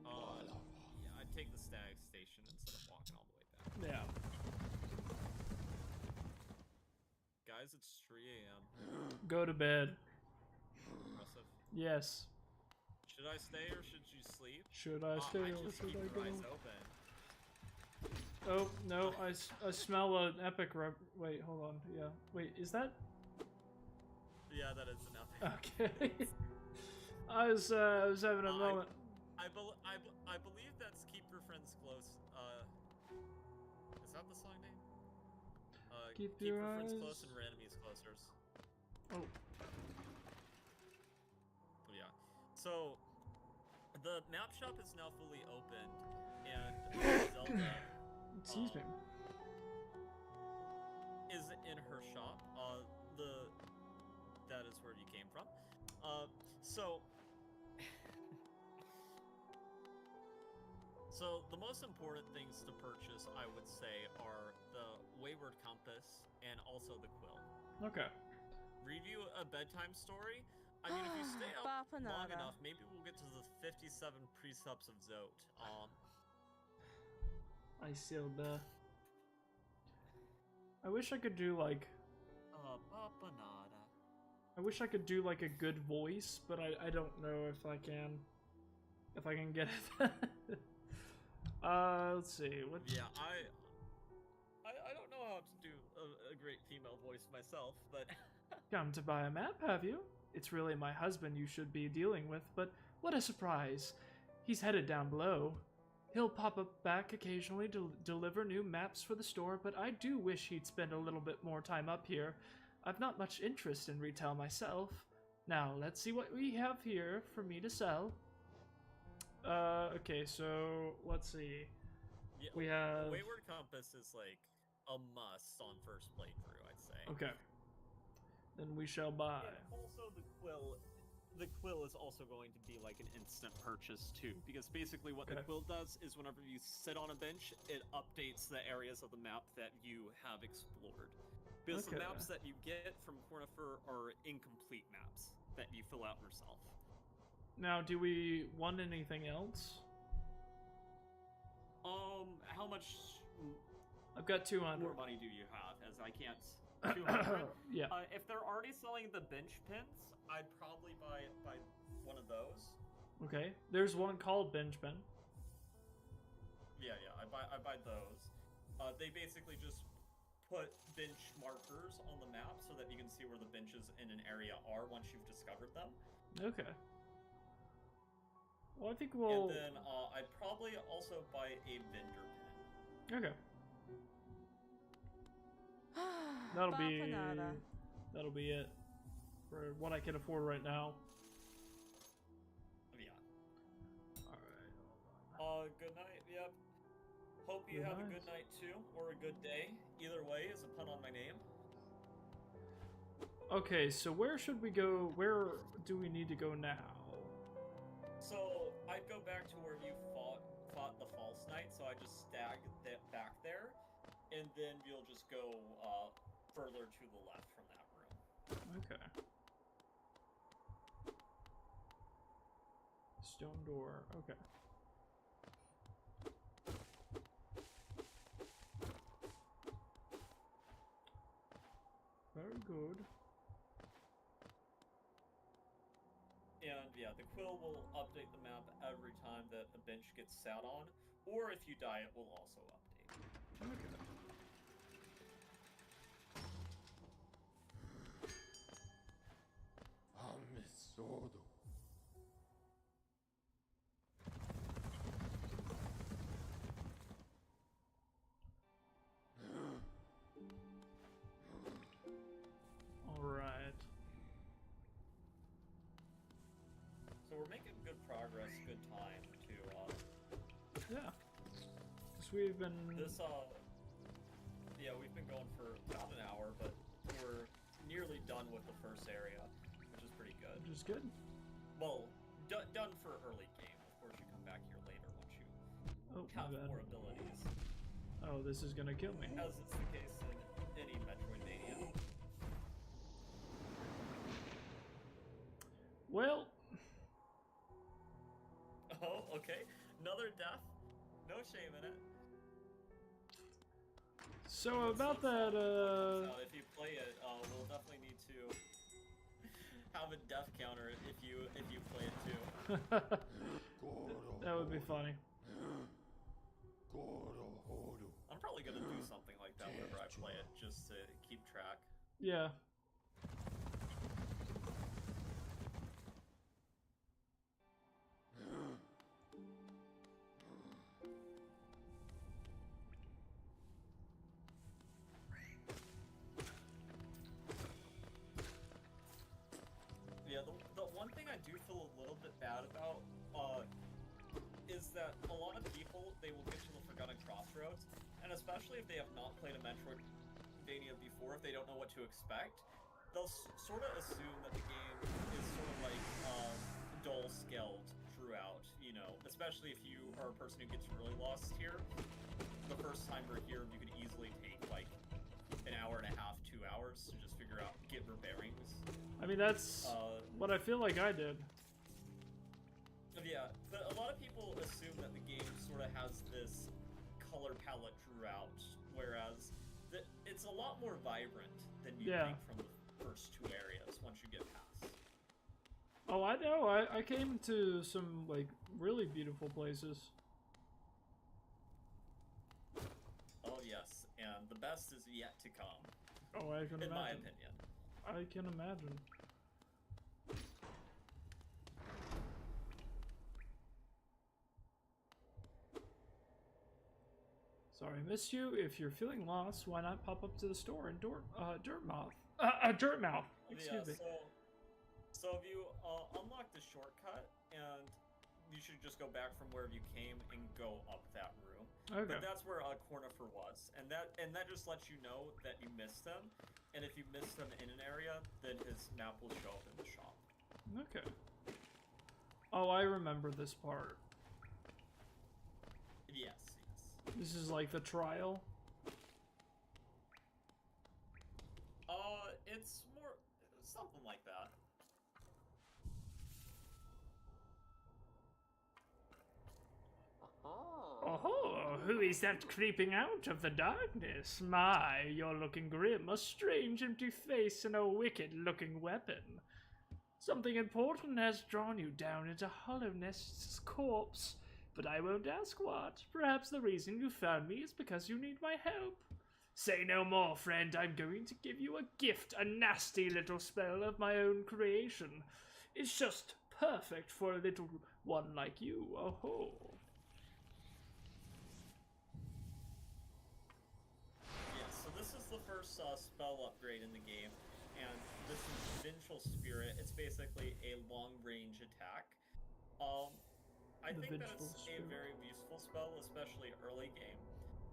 Yeah, I'd take the stag station instead of walking all the way back.
Yeah.
Guys, it's 3 a.m.
Go to bed.
Impressive.
Yes.
Should I stay or should you sleep?
Should I stay or
just
should
keep
I
your
go?
eyes open.
Oh, no, I smell an epic wait, hold on. Yeah. Wait, is that?
Yeah, that is an epic.
Okay. I was having a moment.
I believe that's Keep Your Friends Close. Is that the song name?
Keep
Your
your
Friends
eyes...
Close and Your Enemies Closers.
Oh.
Yeah. So, the map shop is now fully opened, and Zelda...
Excuse me.
Is in her shop. That is where you came from. So the most important things to purchase, I would say, are the Wayward Compass and also the Quill.
Okay.
Review a bedtime story. I mean, if you stay up long enough, maybe we'll get to the 57 precepts of Zote.
I sealed the... I wish I could do like... I wish I could do like a good voice, but I don't know if I can. If I can get it. Let's see. What?
Yeah, I don't know how to do a great female voice myself, but...
Come to buy a map, have you? It's really my husband you should be dealing with, but what a surprise. He's headed down below. He'll pop up back occasionally to deliver new maps for the store, but I do wish he'd spend a little bit more time up here. I've not much interest in retail myself. Now, let's see what we have here for me to sell. Okay, so let's see.
Yeah,
we have...
Wayward Compass is like a must on first playthrough, I'd say.
Okay. Then we shall buy.
Yeah, also, the quill is also going to be like an instant purchase too, because basically what the quill does is whenever you sit on a bench, it updates the areas of the map that you have explored. Because the maps that you get from Cornifer are incomplete maps that you fill out yourself.
Now, do we want anything else?
How much?
I've got 200.
More money do you have? As I can't. 200.
Yeah.
If they're already selling the bench pins, I'd probably buy one of those.
Okay. There's one called bench pin.
Yeah. I buy those. They basically just put bench markers on the map so that you can see where the benches in an area are once you've discovered them.
Okay. Well, I think we'll...
And then I'd probably also buy a vendor pin.
Okay. That'll be it for what I can afford right now.
Yeah.
All right.
Good night. Yep. Hope you have a good night too, or a good day. Either way is a pun on my name.
Okay, so where should we go? Where do we need to go now?
So I'd go back to where you fought the false knight. So I just stag that back there, and then you'll just go further to the left from that room.
Okay. Stone door. Okay. Very good.
And yeah, the quill will update the map every time that a bench gets sat on, or if you die, it will also update.
Okay. Alright.
So we're making good progress, good time to
yeah. Because we've been
yeah, we've been going for about an hour, but we're nearly done with the first area, which is pretty good.
Which is good.
Well, done for early game. Of course, you come back here later once you have more abilities.
Oh, this is gonna kill me.
As it's the case in any Metroidvania.
Well.
Oh, okay. Another death. No shame in it.
So about that,
if you play it, we'll definitely need to have a death counter if you play it too.
That would be funny.
I'm probably gonna do something like that whenever I play it, just to keep track.
Yeah.
Yeah, the one thing I do feel a little bit bad about is that a lot of people, they will get to the Forgotten Crossroads, and especially if they have not played a Metroidvania before, if they don't know what to expect, they'll sort of assume that the game is sort of like dull-scaled throughout, you know, especially if you are a person who gets really lost here. The first time we're here, you could easily take like an hour and a half, 2 hours to just figure out, get your bearings.
I mean, that's what I feel like I did.
Yeah, but a lot of people assume that the game sort of has this color palette throughout, whereas it's a lot more vibrant than you think from the first two areas once you get past.
Oh, I know. I came to some, like, really beautiful places.
Oh, yes, and the best is yet to come.
Oh, I can
in
imagine.
my opinion.
I can imagine. Sorry, I missed you. If you're feeling lost, why not pop up to the store in Dirtmouth? Dirtmouth. Excuse me.
So if you unlock the shortcut, and you should just go back from wherever you came and go up that room.
Okay.
But that's where Cornifer was, and that just lets you know that you missed him. And if you missed him in an area, then his map will show up in the shop.
Okay. Oh, I remember this part.
Yes.
This is like the trial?
It's more something like that.
Oh, who is that creeping out of the darkness? My, you're looking grim, a strange empty face and a wicked-looking weapon. Something important has drawn you down into Hollownest's corpse, but I won't ask what. Perhaps the reason you found me is because you need my help. Say no more, friend. I'm going to give you a gift, a nasty little spell of my own creation. It's just perfect for a little one like you. Oh-ho.
So this is the first spell upgrade in the game, and this is Vengeful Spirit. It's basically a long-range attack. I think that it's a very useful spell, especially early game.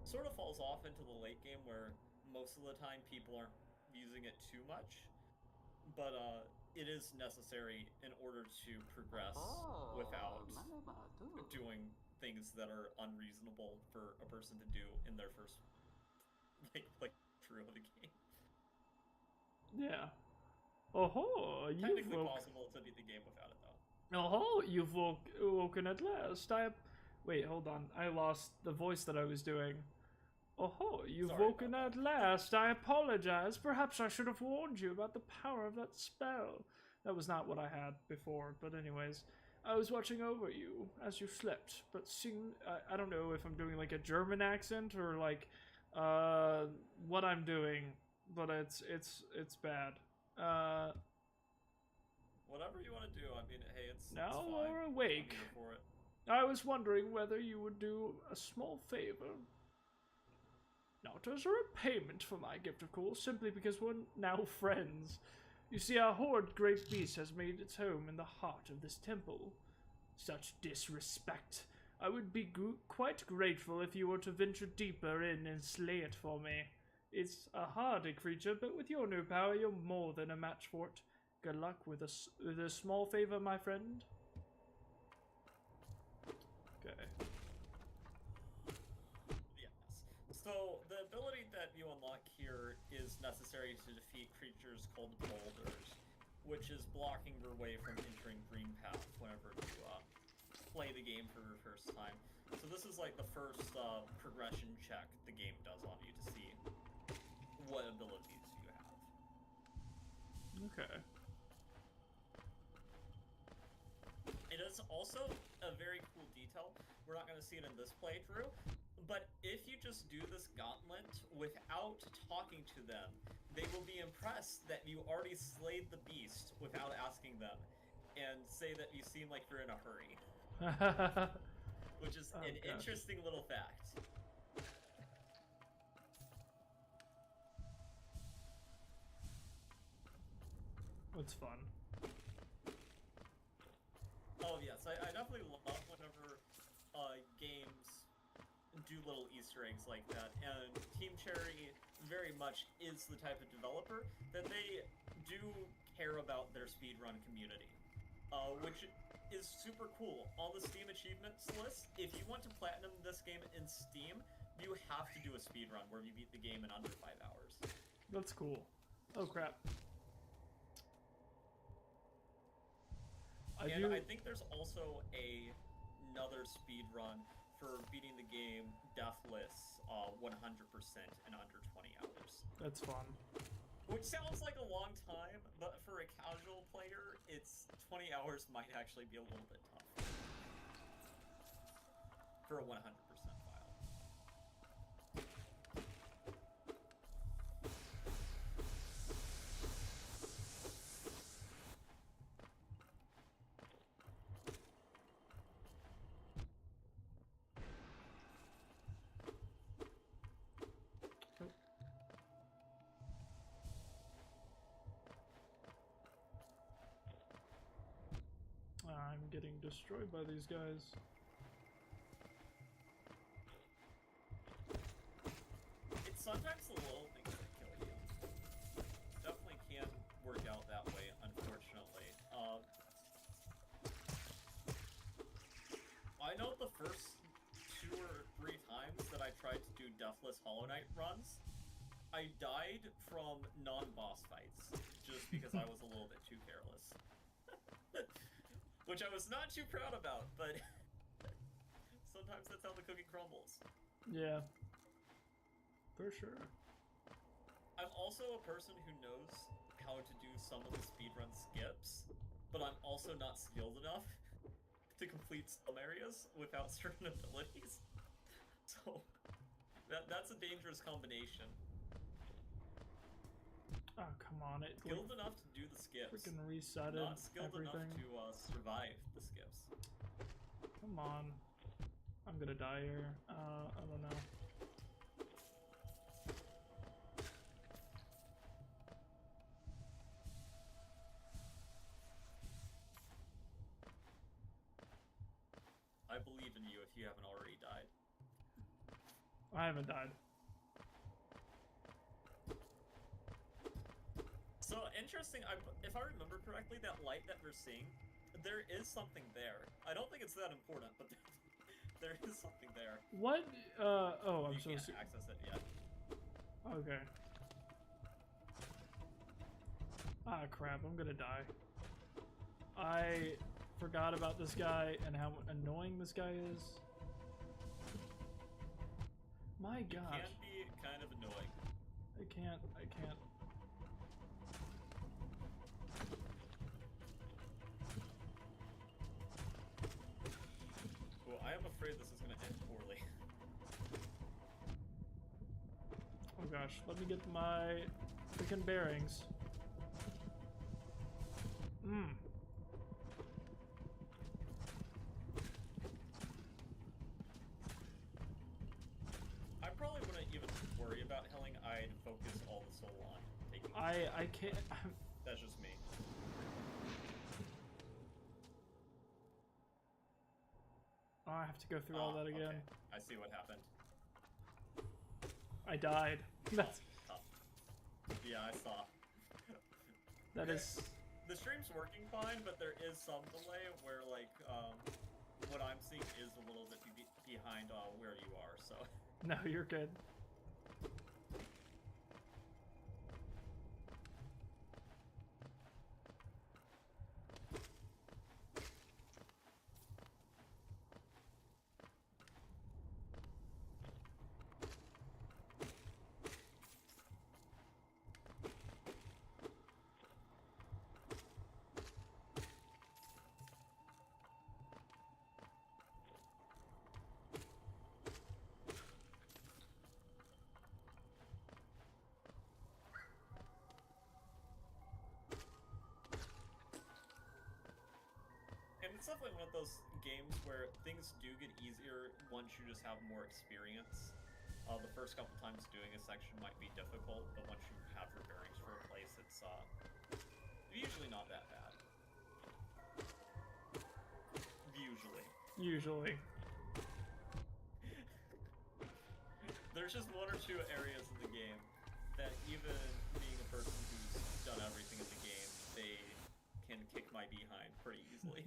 Sort of falls off into the late game where most of the time people aren't using it too much, but it is necessary in order to progress without doing things that are unreasonable for a person to do in their first like through the game.
Yeah. Oh-ho,
technically possible to beat the game without it though.
Oh-ho, you've woken at last. Wait, hold on. I lost the voice that I was doing. Oh-ho, you've woken at last. I apologize. Perhaps I should have warned you about the power of that spell. That was not what I had before, but anyways. I was watching over you as you slept, but I don't know if I'm doing like a German accent or like what I'm doing, but it's bad.
Whatever you want to do. I mean, hey, it's
now
fine.
we're awake.
I'm here for it.
I was wondering whether you would do a small favor. Not as a repayment for my gift, of course, simply because we're now friends. You see, our horrid great beast has made its home in the heart of this temple. Such disrespect. I would be quite grateful if you were to venture deeper in and slay it for me. It's a hardy creature, but with your new power, you're more than a match for it. Good luck with a small favor, my friend. Okay.
Yes. So, the ability that you unlock here is necessary to defeat creatures called boulders, which is blocking your way from entering Green Path whenever you play the game for the first time. So this is like the first progression check the game does on you to see what abilities you have.
Okay.
It is also a very cool detail. We're not going to see it in this playthrough, but if you just do this gauntlet without talking to them, they will be impressed that you already slayed the beast without asking them, and say that you seem like you're in a hurry. Which is an interesting little fact.
It's fun.
Oh yes, I definitely love whenever games do little Easter eggs like that, and Team Cherry very much is the type of developer that they do care about their speedrun community, which is super cool. On the Steam achievements list, if you want to platinum this game in Steam, you have to do a speedrun where you beat the game in under 5 hours.
That's cool. Oh crap.
I think there's also another speedrun for beating the game deathless 100% in under 20 hours.
That's fun.
Which sounds like a long time, but for a casual player, 20 hours might actually be a little bit tough. For a 100% file.
time getting destroyed by these guys.
It's sometimes the little things that kill you. Definitely can work out that way, unfortunately. I know the first 2 or 3 times that I tried to do Deathless Hollow Knight runs, I died from non-boss fights, just because I was a little bit too careless. Which I was not too proud about, but sometimes that's how the cookie crumbles.
Yeah. For sure.
I'm also a person who knows how to do some of the speedrun skips, but I'm also not skilled enough to complete some areas without certain abilities. So that's a dangerous combination.
Oh, come on. It
Skilled enough to do the skips.
freaking resetted
not skilled
everything.
enough to survive the skips.
Come on. I'm gonna die here. I don't know.
I believe in you if you haven't already died.
I haven't died.
So, interesting, if I remember correctly, that light that we're seeing, there is something there. I don't think it's that important, but there is something there.
What? Oh, I'm
you
so
can't
sorry.
access it yet.
Okay. Ah, crap, I'm gonna die. I forgot about this guy and how annoying this guy is. My gosh.
It can be kind of annoying.
I can't.
Well, I am afraid this is going to end poorly.
Oh gosh, let me get my freaking bearings.
I probably wouldn't even worry about healing. I'd focus all the soul on taking.
I can't.
That's just me.
Oh, I have to go through all that again.
Okay. I see what happened.
I died. That's
Tough. Yeah, I saw.
that is.
The stream's working fine, but there is some delay where, like, what I'm seeing is a little bit behind where you are, so.
No, you're good.
It's definitely one of those games where things do get easier once you just have more experience. The first couple times doing a section might be difficult, but once you have your bearings for a place, it's usually not that bad.
Usually.
There's just 1 or 2 areas in the game that even being a person who's done everything in the game, they can kick my behind pretty easily.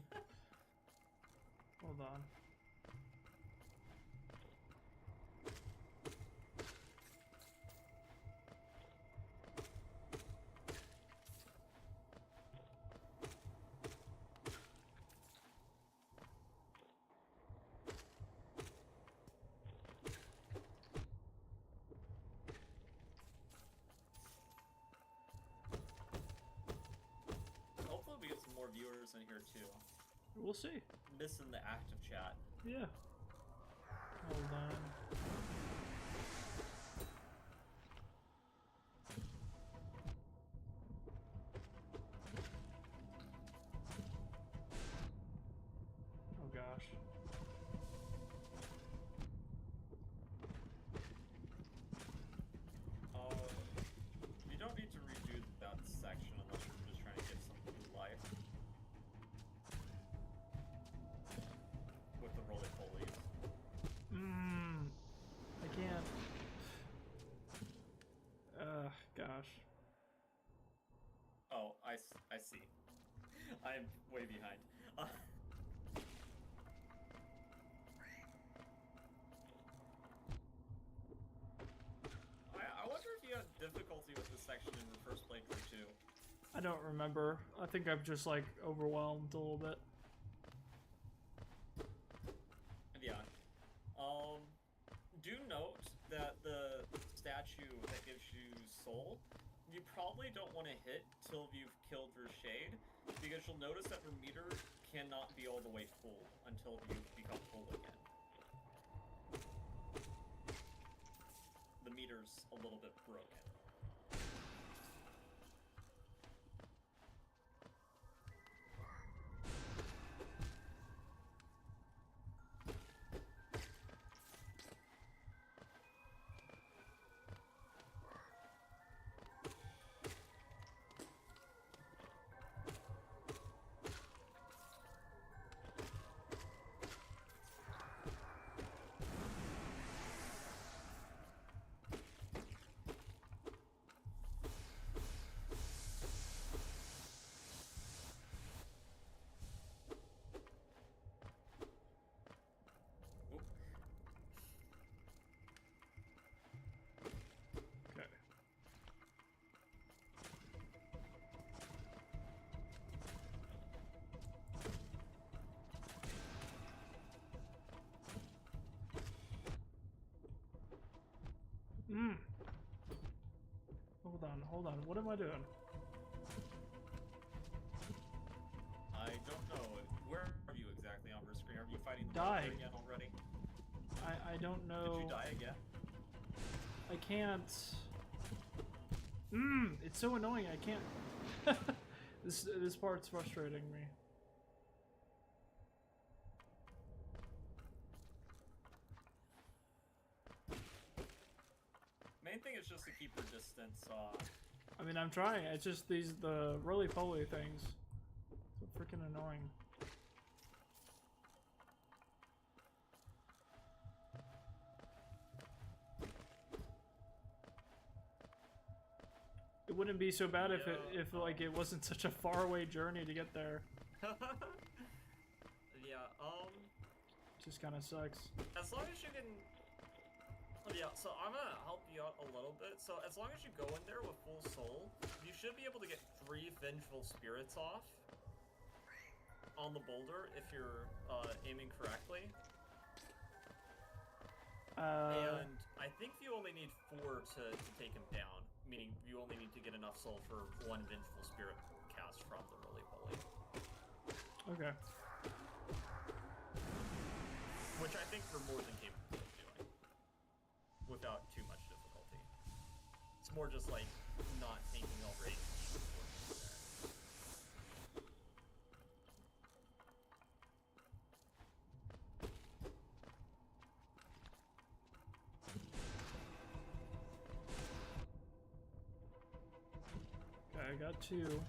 Hold on.
Hopefully we get some more viewers in here too.
We'll see.
Missing the active chat.
Yeah. Hold on. Oh gosh.
You don't need to redo that section unless you're just trying to get some blue life. I see. I'm way behind. I wonder if you had difficulty with this section in the first playthrough too.
I don't remember. I think I'm just like overwhelmed a little bit.
Yeah. Do note that the statue that gives you soul, you probably don't want to hit till you've killed Rashade, because you'll notice that her meter cannot be all the way full until you become full again. The meter's a little bit broken.
Hold on. What am I doing?
I don't know. Where are you exactly on your screen? Are you fighting the
Dying
again already?
I don't know.
Did you die again?
I can't. It's so annoying. I can't. This part's frustrating me.
Main thing is just to keep your distance.
I mean, I'm trying. It's just the roly-poly things. So freaking annoying. It wouldn't be so bad if it wasn't such a faraway journey to get there.
Yeah.
Just kind of sucks.
As long as you can. Yeah, so I'm gonna help you out a little bit. So as long as you go in there with full soul, you should be able to get 3 vengeful spirits off on the boulder if you're aiming correctly. And I think you only need 4 to take him down, meaning you only need to get enough soul for 1 vengeful spirit cast from the roly-poly.
Okay.
Which I think we're more than capable of doing without too much difficulty. It's more just like not taking over HP.
Okay, I got 2.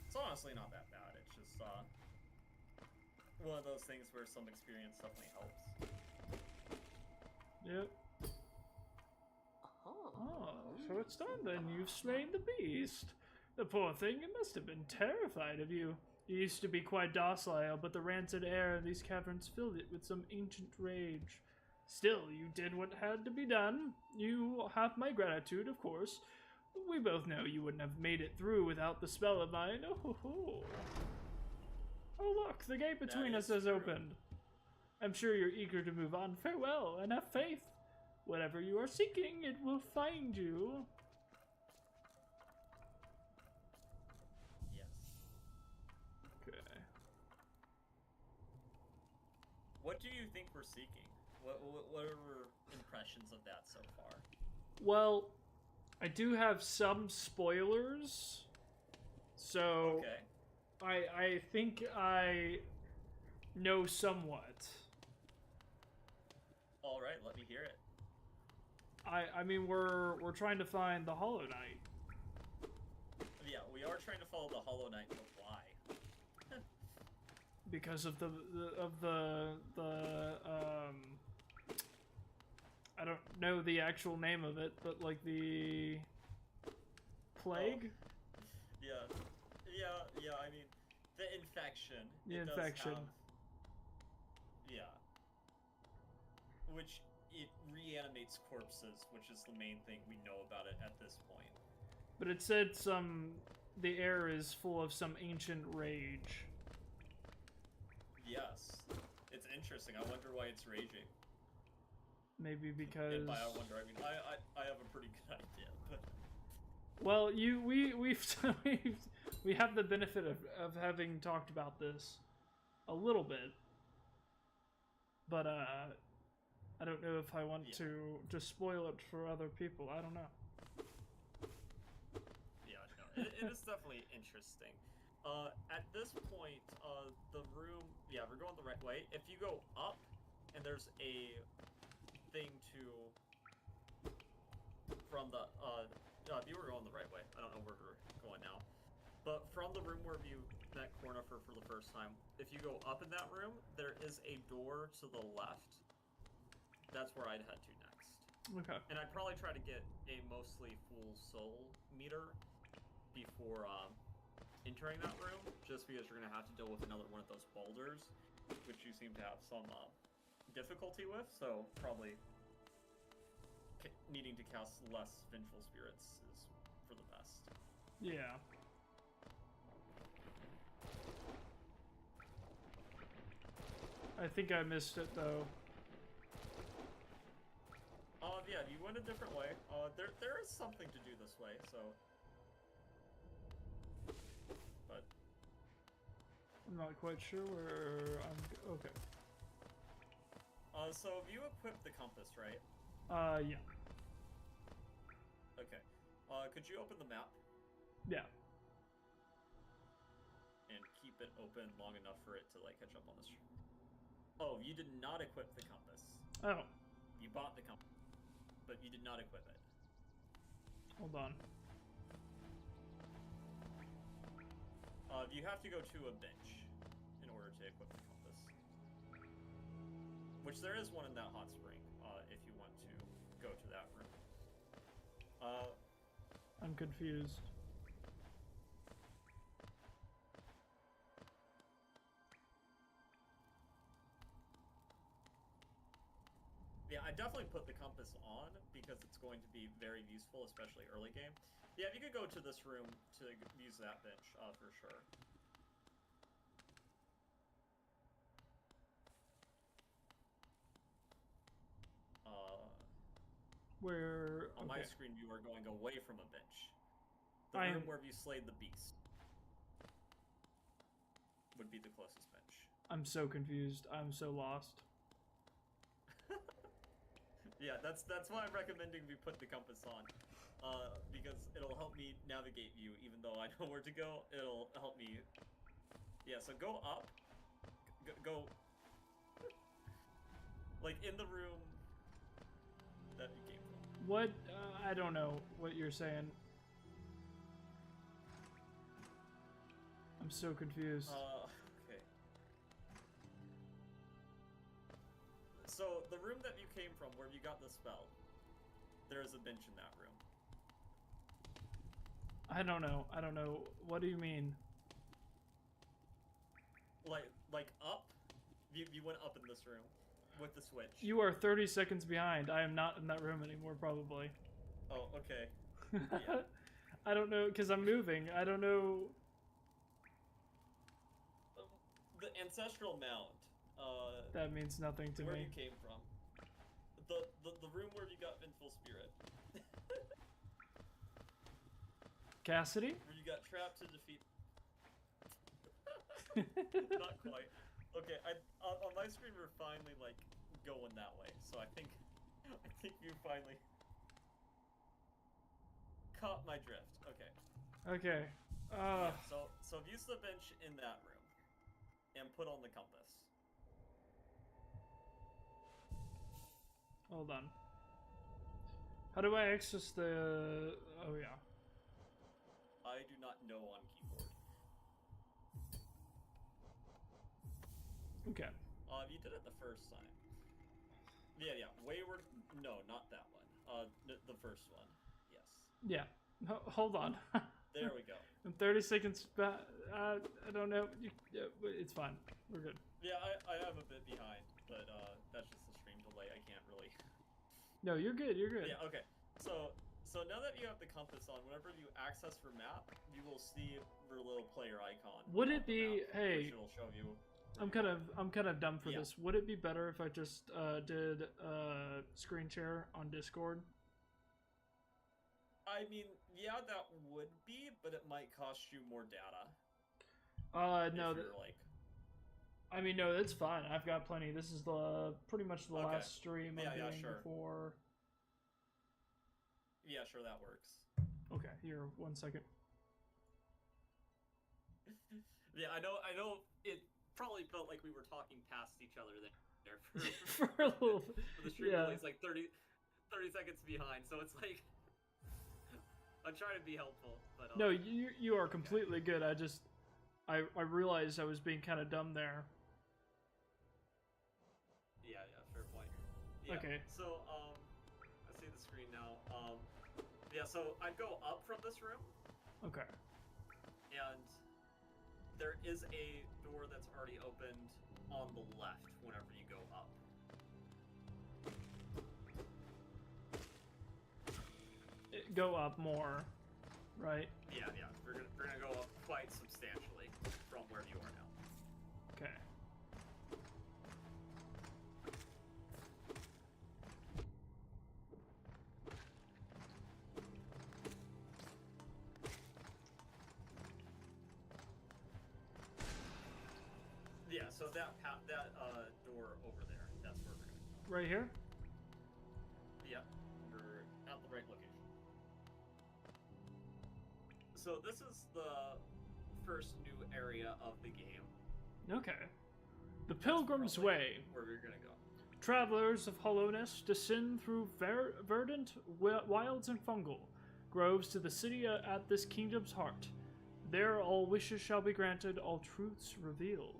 It's honestly not that bad. It's just one of those things where some experience definitely helps.
Yep. Oh, so it's done then. You've slain the beast. The poor thing, it must have been terrified of you. You used to be quite docile, but the rancid air in these caverns filled it with some ancient rage. Still, you did what had to be done. You have my gratitude, of course. We both know you wouldn't have made it through without the spell of mine. Oh, look, the gate between us has opened. I'm sure you're eager to move on. Farewell, and have faith. Whatever you are seeking, it will find you.
Yes.
Okay.
What do you think we're seeking? What are impressions of that so far?
Well, I do have some spoilers. So,
okay.
I think I know somewhat.
All right, let me hear it.
I mean we're trying to find the Hollow Knight.
Yeah, we are trying to follow the Hollow Knight, but why?
Because of the I don't know the actual name of it, but like the plague?
Oh, yeah, I mean, the infection.
The
it
infection.
Does have, yeah. Which, it reanimates corpses, which is the main thing we know about it at this point.
But it said the air is full of some ancient rage.
Yes. It's interesting. I wonder why it's raging.
Maybe because...
And by I wonder, I mean, I have a pretty good idea, but...
Well, we have the benefit of having talked about this a little bit. But, I don't know if I want to just spoil it for other people. I don't know.
Yeah, no, it is definitely interesting. At this point, the room... Yeah, we're going the right way. If you go up, and there's a thing to... From the... you were going the right way. I don't know where we're going now. But from the room where you met Cornifer for the first time, if you go up in that room, there is a door to the left. That's where I'd head to next.
Okay.
And I'd probably try to get a mostly full soul meter before entering that room, just because you're going to have to deal with another one of those boulders, which you seem to have some difficulty with, so probably needing to cast less Vengeful Spirits is for the best.
Yeah. I think I missed it, though.
Yeah, you went a different way. There is something to do this way, so... But...
I'm not quite sure where I'm... Okay.
So you equipped the compass, right?
Yeah.
Okay. Could you open the map?
Yeah.
And keep it open long enough for it to, like, catch up on the stream. Oh, you did not equip the compass.
Oh.
You bought the compass, but you did not equip it.
Hold on.
You have to go to a bench in order to equip the compass. Which there is one in that hot spring, if you want to go to that room.
I'm confused.
Yeah, I definitely put the compass on because it's going to be very useful, especially early game. Yeah, if you could go to this room to use that bench, for sure.
Where...
On my screen, you are going away from a bench. The room where you slayed the beast would be the closest bench.
I'm so confused. I'm so lost.
Yeah, that's why I'm recommending we put the compass on. Because it'll help me navigate you, even though I know where to go. It'll help me... Yeah, so go up. Go... Like, in the room that you came from.
What? I don't know what you're saying. I'm so confused.
Okay. So, the room that you came from, where you got the spell, there is a bench in that room.
I don't know. I don't know. What do you mean?
Like up? You went up in this room with the switch.
You are 30 seconds behind. I am not in that room anymore, probably.
Oh, okay. Yeah.
I don't know, because I'm moving. I don't know.
The Ancestral Mound.
That means nothing to
where
me.
You came from. The room where you got Vengeful Spirit.
Cassidy?
Where you got trapped to defeat... Not quite. Okay, on my screen we're finally, like, going that way. So I think you finally caught my drift. Okay.
Okay.
Yeah, so use the bench in that room, and put on the compass.
Hold on. How do I access the... Oh, yeah.
I do not know on keyboard.
Okay.
You did it the first time. Yeah, Wayward... No, not that one. The first one. Yes.
Yeah. Hold on.
There we go.
I'm 30 seconds back. I don't know. It's fine. We're good.
Yeah, I am a bit behind, but that's just the stream delay. I can't really...
No, you're good. You're good.
Yeah, okay. So now that you have the compass on, whenever you access your map, you will see your little player icon.
Would it be...
Map,
hey...
which will show you...
I'm kind of dumb for this. Would it be better if I just did screen share on Discord?
I mean, yeah, that would be, but it might cost you more data.
No. I mean, no, that's fine. I've got plenty. This is the pretty much the last stream I'm doing before.
Yeah, sure, that works.
Okay, here, 1 second.
Yeah, I know. It probably felt like we were talking past each other there
for a little.
The stream is like 30 seconds behind, so it's like I'm trying to be helpful, but
no, you are completely good. I realized I was being kind of dumb there.
Yeah, fair point. Yeah,
okay.
So I see the screen now. Yeah, so I'd go up from this room.
Okay.
And there is a door that's already opened on the left whenever you go up.
Go up more, right?
Yeah. We're gonna go up quite substantially from where you are now.
Okay.
Yeah, so that door over there, that's where we're going.
Right here?
Yeah, we're at the right location. So this is the first new area of the game.
Okay. The Pilgrim's Way.
Where we're gonna go.
Travelers of hollowness descend through verdant wilds and fungal groves to the city at this kingdom's heart. There all wishes shall be granted, all truths revealed.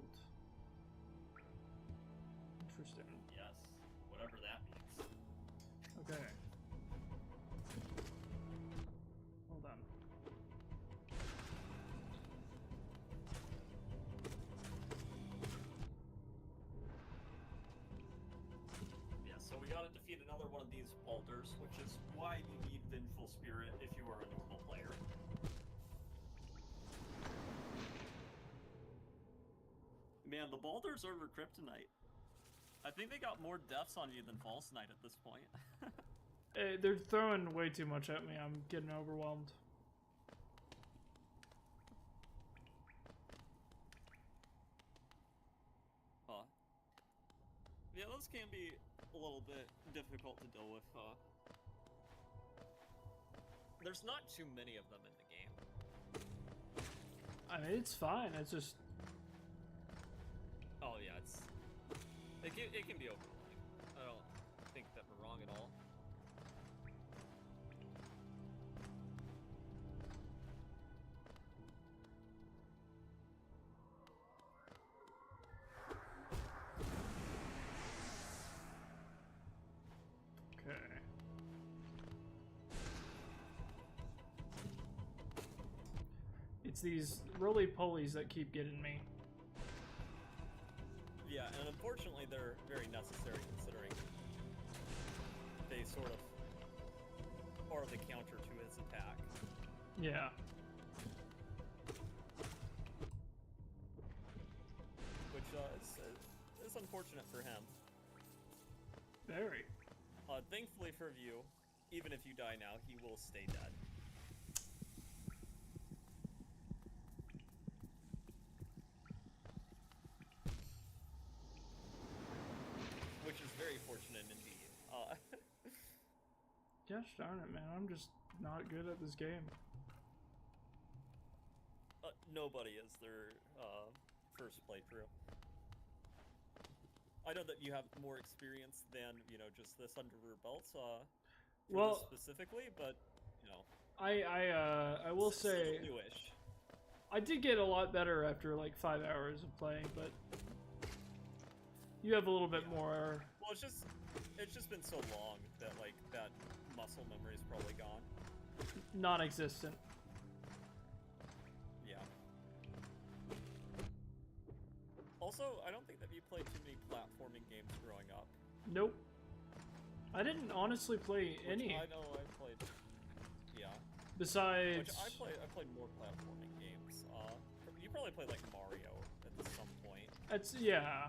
Interesting.
Yes, whatever that means.
Okay. Hold on.
Yeah, so we gotta defeat another one of these altars, which is why you need Vengeful Spirit if you are a normal player. Man, the Baldur's over Kryptonite. I think they got more deaths on you than False Knight at this point.
Hey, they're throwing way too much at me. I'm getting overwhelmed.
Yeah, those can be a little bit difficult to deal with, There's not too many of them in the game.
I mean, it's fine. It's just...
Oh, yeah, it can be overwhelming. I don't think that we're wrong at all.
Okay. It's these roly-polies that keep getting me.
Yeah, and unfortunately they're very necessary considering they sort of are the counter to his attack.
Yeah.
Which is unfortunate for him.
Very.
Thankfully for you, even if you die now, he will stay dead. Which is very fortunate indeed.
Gosh darn it, man. I'm just not good at this game.
nobody as their first playthrough. I know that you have more experience than, you know, just this under your belts for this specifically, but, you know.
I will say,
still newish.
I did get a lot better after like 5 hours of playing, but you have a little bit more.
Well, it's just been so long that like that muscle memory is probably gone.
Non-existent.
Yeah. Also, I don't think that you played too many platforming games growing up.
Nope. I didn't honestly play any.
I know I played. Yeah.
Besides.
Which I played more platforming games. You probably played like Mario at some point.
Yeah.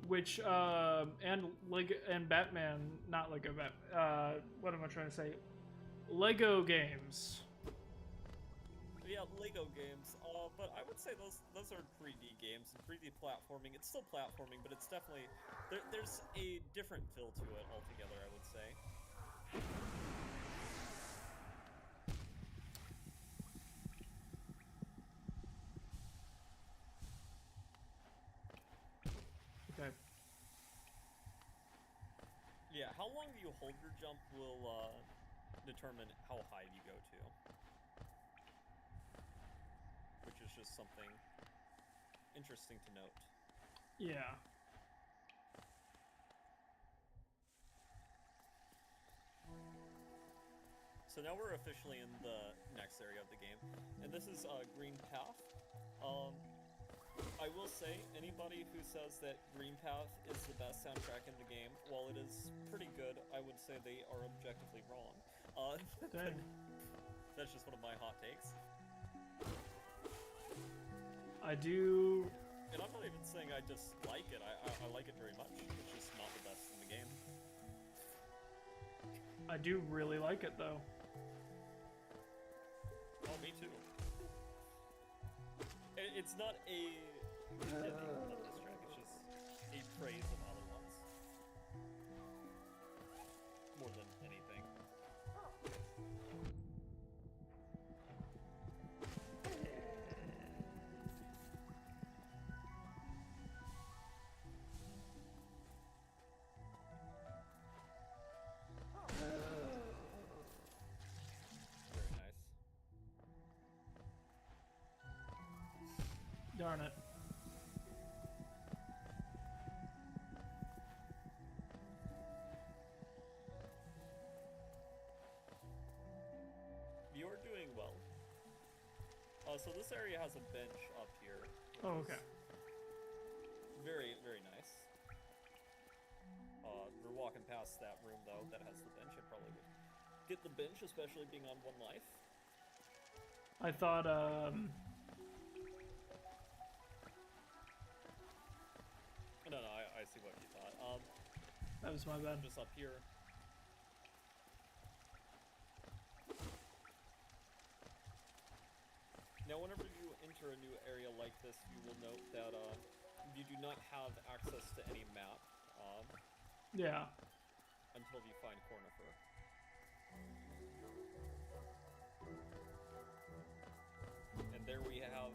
Which and Batman, not Lego Batman. What am I trying to say? Lego games.
Yeah, Lego games. But I would say those are 3D games and 3D platforming. It's still platforming, but it's definitely there's a different feel to it altogether, I would say.
Okay.
Yeah, how long you hold your jump will determine how high you go to. Which is just something interesting to note.
Yeah.
So now we're officially in the next area of the game, and this is Green Path. I will say, anybody who says that Green Path is the best soundtrack in the game, while it is pretty good, I would say they are objectively wrong.
Dang.
That's just one of my hot takes.
I do.
And I'm not even saying I dislike it. I like it very much. It's just not the best in the game.
I do really like it though.
Oh, me too. It's not a condemning of this track, it's just a praise of other ones. More than anything. Very nice.
Darn it.
You're doing well. So this area has a bench up here.
Oh, okay.
Very, very nice. We're walking past that room though that has the bench. I probably would get the bench, especially being on 1 life.
I thought,
No, I see what you thought.
that was my bad.
Just up here. Now, whenever you enter a new area like this, you will note that you do not have access to any map
Yeah.
until you find Cornifer. And there we have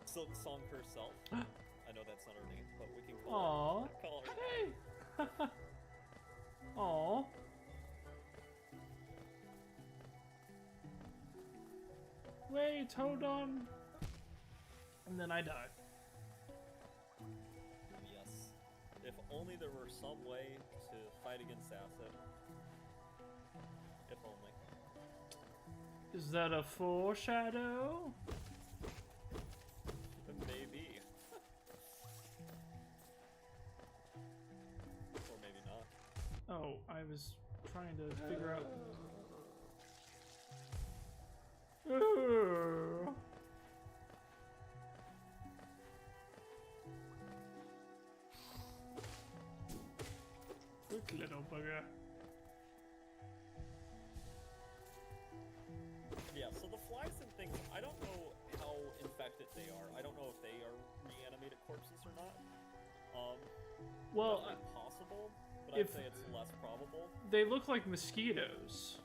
Silk Song herself. I know that's not her name, but we can call her.
Hey. Aww. Wait, hold on. And then I die.
Yes. If only there were some way to fight against acid. If only.
Is that a foreshadow?
Maybe. Or maybe not.
Oh, I was trying to figure out. Ooh. Quick little bugger.
Yeah, so the flies and things, I don't know how infected they are. I don't know if they are reanimated corpses or not.
Well,
possible, but I'd say it's less probable.
They look like mosquitoes.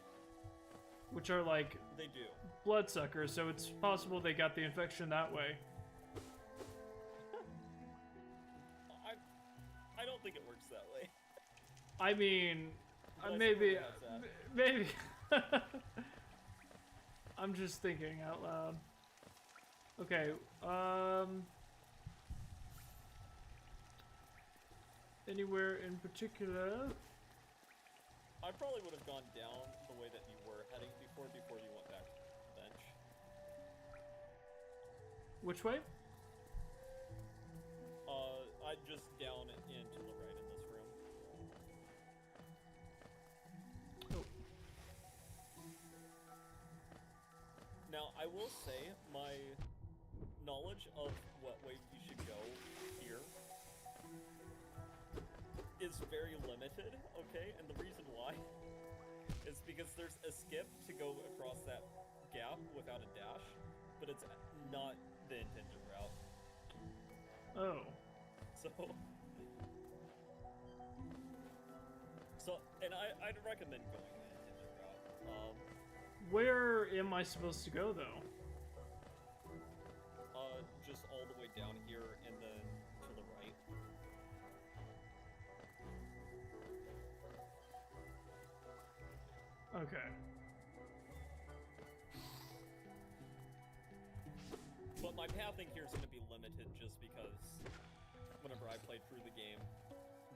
which are like
They do.
bloodsuckers, so it's possible they got the infection that way.
I don't think it works that way.
I mean,
But I
maybe,
suppose that's that.
maybe. I'm just thinking out loud. Okay, anywhere in particular?
I probably would have gone down the way that you were heading before you went back to the bench.
Which way?
I'd just down and to the right in this room.
Oh.
Now, I will say, my knowledge of what way you should go here is very limited, okay? And the reason why is because there's a skip to go across that gap without a dash, but it's not the intended route.
Oh.
And I'd recommend going the intended route.
Where am I supposed to go, though?
Just all the way down here and then to the right.
Okay.
But my pathing here is going to be limited just because whenever I played through the game,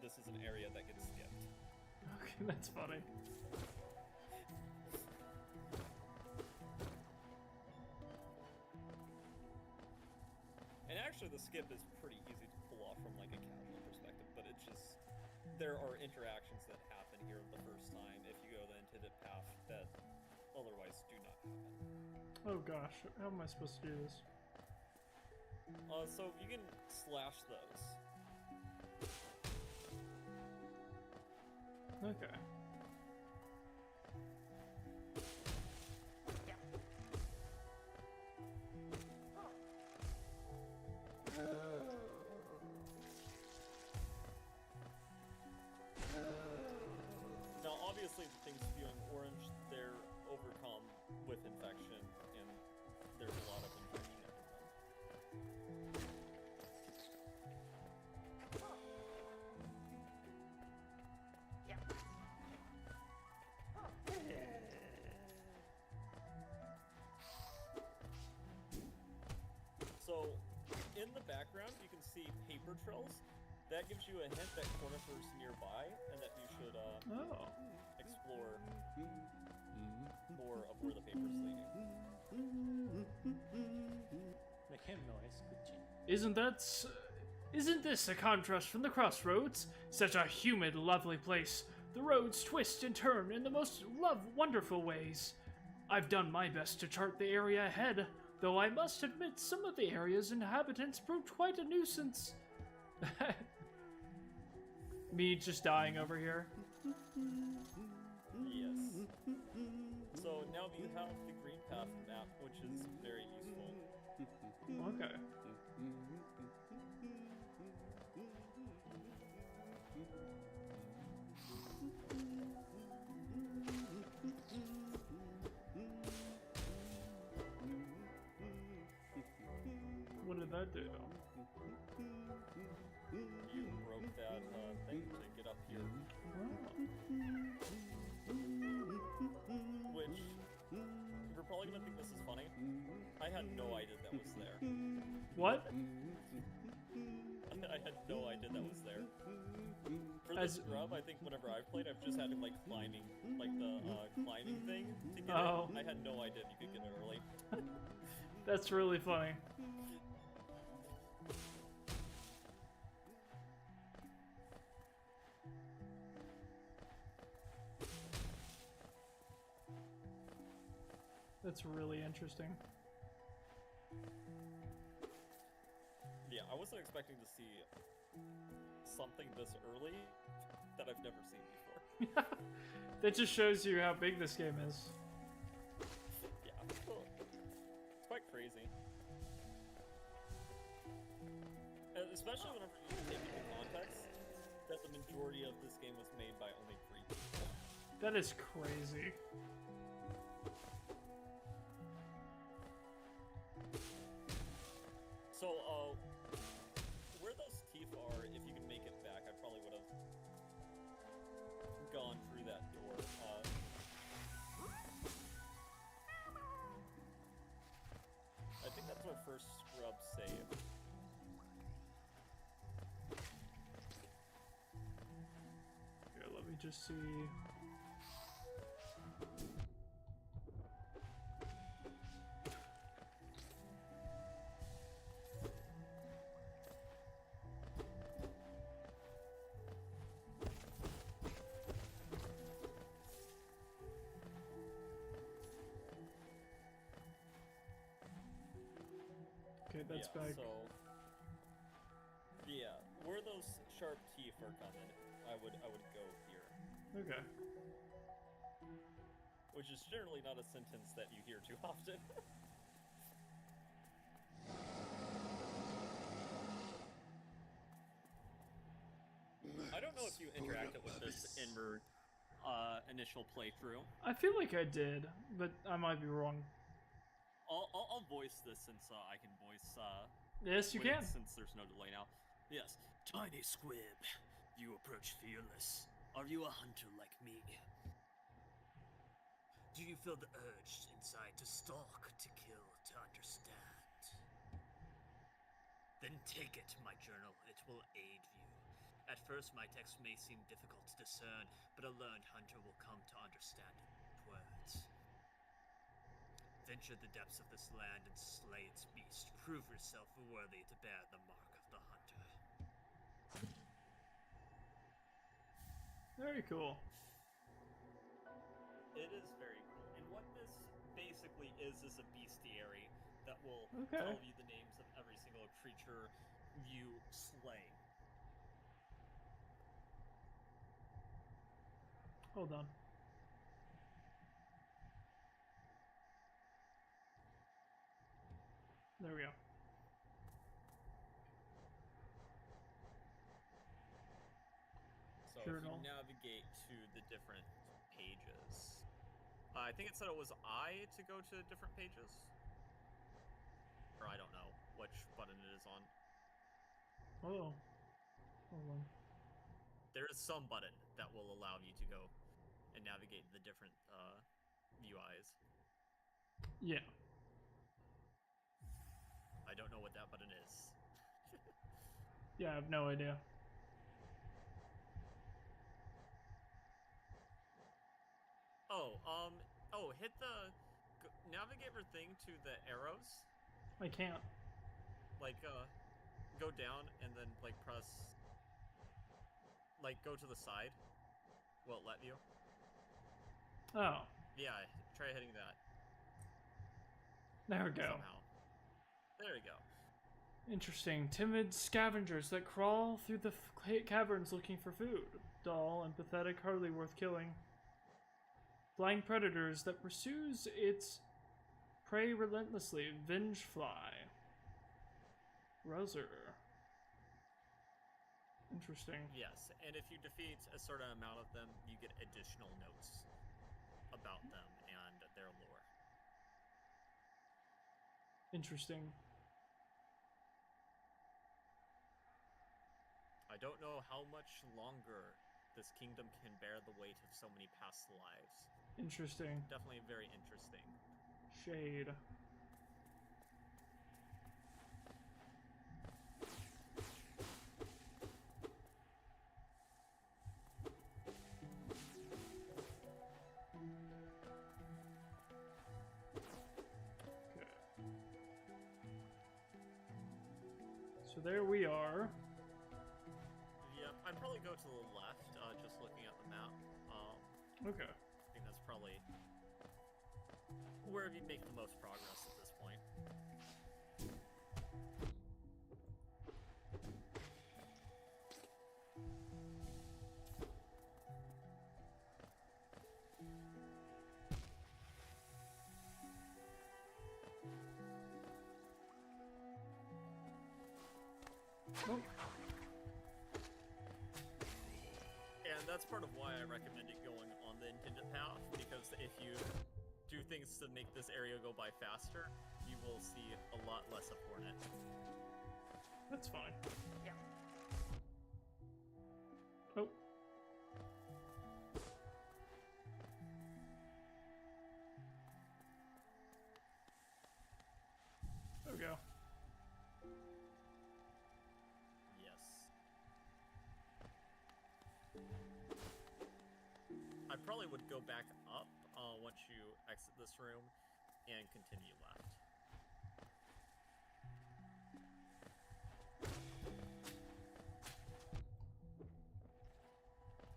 this is an area that gets skipped.
Okay, that's funny.
And actually the skip is pretty easy to pull off from like a casual perspective, but it's just, there are interactions that happen here the first time if you go the intended path that otherwise do not happen.
Oh gosh, how am I supposed to do this?
So you can slash those.
Okay.
Now obviously the things spewing orange, they're overcome with infection, and there's a lot of infection in them. So, in the background, you can see paper trails. That gives you a hint that Cornifer's nearby, and that you should explore more of where the paper's leading.
Isn't this a contrast from the crossroads? Such a humid, lovely place. The roads twist and turn in the most wonderful ways. I've done my best to chart the area ahead, though I must admit some of the area's inhabitants proved quite a nuisance. Me just dying over here.
Yes. So now you have the green path map, which is very useful.
Okay. What did that do?
You broke that thing to get up here. Which, you're probably gonna think this is funny. I had no idea that was there.
What?
I had no idea that was there. For this grub, I think whenever I've played, I've just had him like climbing, like the climbing thing to get it. I had no idea you could get it early.
That's really funny. That's really interesting.
Yeah, I wasn't expecting to see something this early that I've never seen before.
That just shows you how big this game is.
Yeah, it's quite crazy. And especially whenever you take into context that the majority of this game was made by only 3 people.
That is crazy.
So, where those teeth are, if you can make it back, I probably would have gone through that door. I think that's our first scrub save.
Here, let me just see. Okay, that's back.
So, yeah, where those sharp teeth are coming, I would go here.
Okay.
Which is generally not a sentence that you hear too often. I don't know if you interacted with this in your initial playthrough.
I feel like I did, but I might be wrong.
I'll voice this since I can voice.
Yes, you can.
Since there's no delay now. Yes. Tiny Squib, you approach fearless. Are you a hunter like me? Do you feel the urge inside to stalk, to kill, to understand? Then take it, my journal. It will aid you. At first, my text may seem difficult to discern, but a learned hunter will come to understand words. Venture the depths of this land and slay its beast. Prove yourself worthy to bear the mark of the hunter.
Very cool.
It is very cool. And what this basically is a bestiary that will
Okay.
tell you the names of every single creature you slay.
Hold on. There we go.
So
Journal.
if you navigate to the different pages, I think it said it was I to go to different pages, or I don't know which button it is on.
Oh. Hold on.
There is some button that will allow you to go and navigate the different UIs.
Yeah.
I don't know what that button is.
Yeah, I have no idea.
Hit the navigator thing to the arrows.
I can't.
Like, go down and then, like, press, like, go to the side. Will it let you?
Oh.
Yeah, try hitting that.
There we go.
Somehow. There we go.
Interesting. Timid scavengers that crawl through the caverns looking for food. Dull and pathetic, hardly worth killing. Flying predators that pursues its prey relentlessly. Vengefly. Roser. Interesting.
Yes, and if you defeat a certain amount of them, you get additional notes about them and their lore.
Interesting.
I don't know how much longer this kingdom can bear the weight of so many past lives.
Interesting.
Definitely very interesting.
Shade. Okay. So there we are.
Yep, I'd probably go to the left, just looking at the map.
Okay.
I think that's probably where you make the most progress at this point.
Oh.
And that's part of why I recommended going on the intended path, because if you do things to make this area go by faster, you will see a lot less of Hornet.
That's fine. Oh. There we go.
Yes. I probably would go back up once you exit this room and continue left.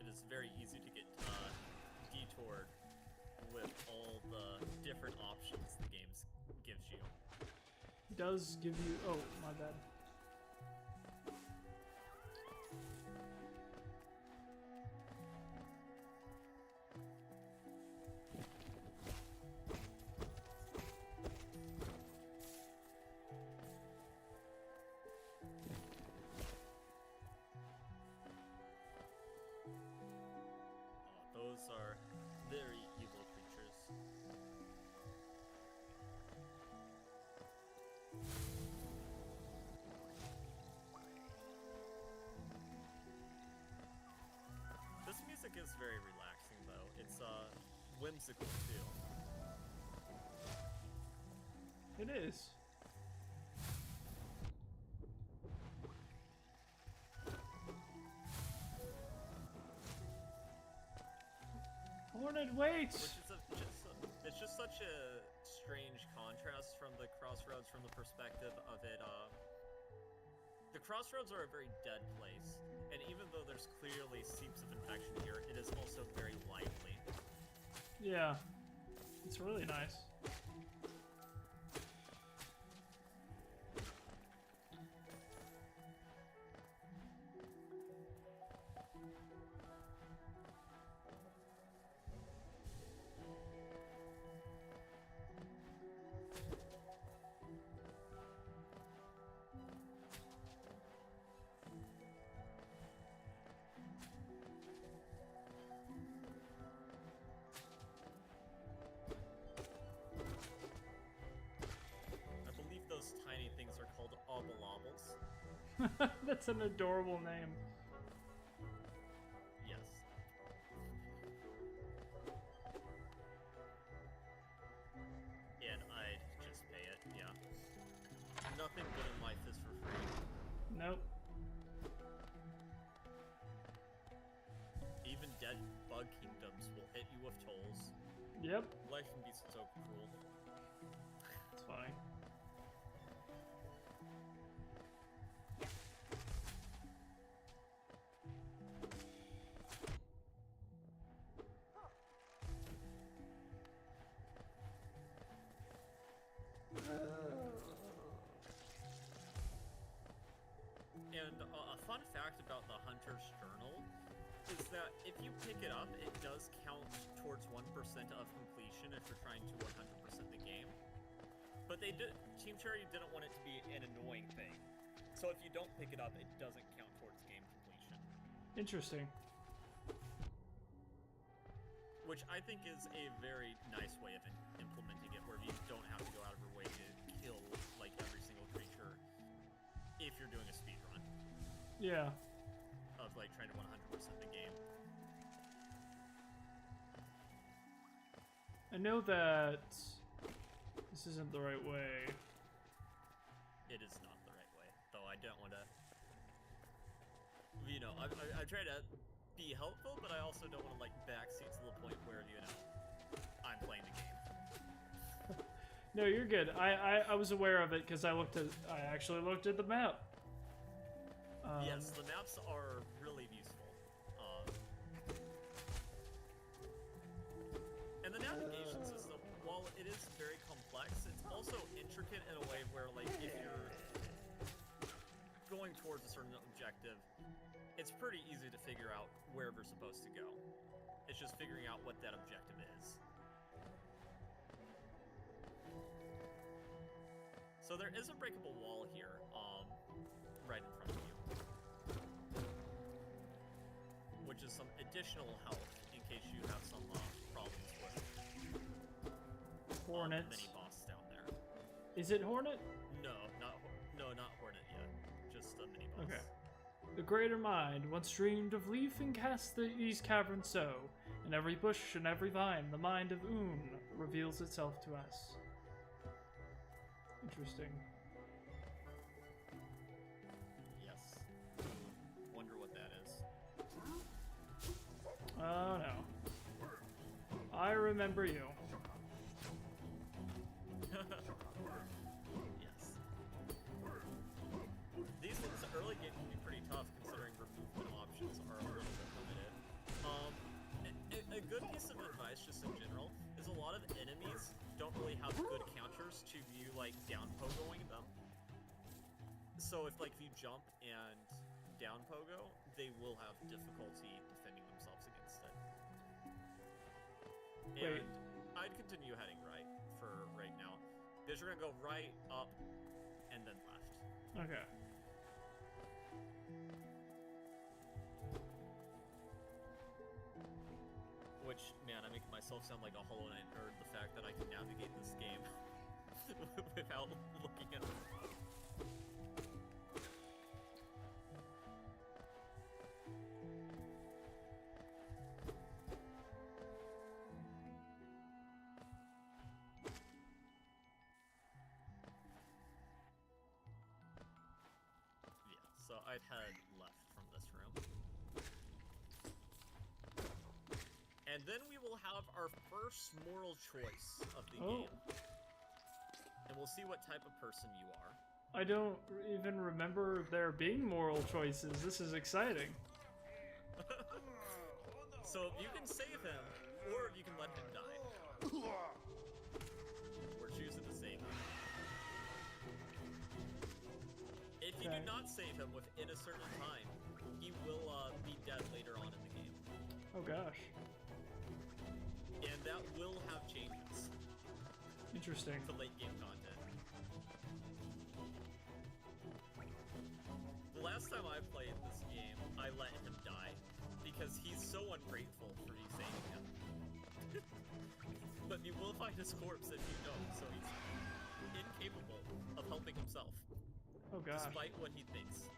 It is very easy to get detoured with all the different options the game gives you.
It does give you... Oh, my bad.
Those are very evil creatures. This music is very relaxing, though. It's whimsical too.
It is. Hornet waits!
Which is it's just such a strange contrast from the Crossroads from the perspective of it. The Crossroads are a very dead place, and even though there's clearly seeps of infection here, it is also very lively.
Yeah. It's really nice.
Tiny things are called obalobbles.
That's an adorable name.
Yes. And I'd just pay it, yeah. Nothing good in life is for free.
Nope.
Even dead bug kingdoms will hit you with tolls.
Yep.
Life can be so cruel.
It's fine.
And a fun fact about the Hunter's Journal is that if you pick it up, it does count towards 1% of completion if you're trying to 100% the game. But Team Cherry didn't want it to be an annoying thing. So if you don't pick it up, it doesn't count towards game completion.
Interesting.
Which I think is a very nice way of implementing it, where you don't have to go out of your way to kill like every single creature if you're doing a speed run.
Yeah.
Of like trying to 100% the game.
I know that this isn't the right way.
It is not the right way, though I don't want to. You know, I try to be helpful, but I also don't want to like backseat to the point where I'm playing the game.
No, you're good. I was aware of it because I actually looked at the map.
Yes, the maps are really useful. And the navigation system, while it is very complex, it's also intricate in a way where, like, if you're going towards a certain objective, it's pretty easy to figure out where we're supposed to go. It's just figuring out what that objective is. So there is a breakable wall here, right in front of you. Which is some additional help in case you have some problems with
Hornets.
the mini boss down there.
Is it Hornet?
No, not Hornet yet. Just the mini-boss.
Okay. The greater mind once dreamed of leaf and cast these caverns so. In every bush and every vine, the mind of Un reveals itself to us. Interesting.
Yes. Wonder what that is.
Oh no. I remember you.
Yes. These things early game can be pretty tough considering your movement options are a little bit limited. A good piece of advice just in general is a lot of enemies don't really have good counters to you like down pogoing them. So if you jump and down pogo, they will have difficulty defending themselves against it.
Wait.
And I'd continue heading right for right now. Because you're gonna go right, up, and then left.
Okay.
Which, man, I'm making myself sound like a Hollow Knight nerd, the fact that I can navigate this game without looking at it. So I'd head left from this room. And then we will have our first moral choice of the game. And we'll see what type of person you are.
I don't even remember there being moral choices. This is exciting.
So you can save him, or you can let him die. We're choosing to save him. If you do not save him within a certain time, he will be dead later on in the game.
Oh gosh.
And that will have changes.
Interesting.
To late game content. The last time I played this game, I let him die because he's so ungrateful for you saving him. But you will find his corpse if you don't, so he's incapable of helping himself.
Oh gosh.
Despite what he thinks.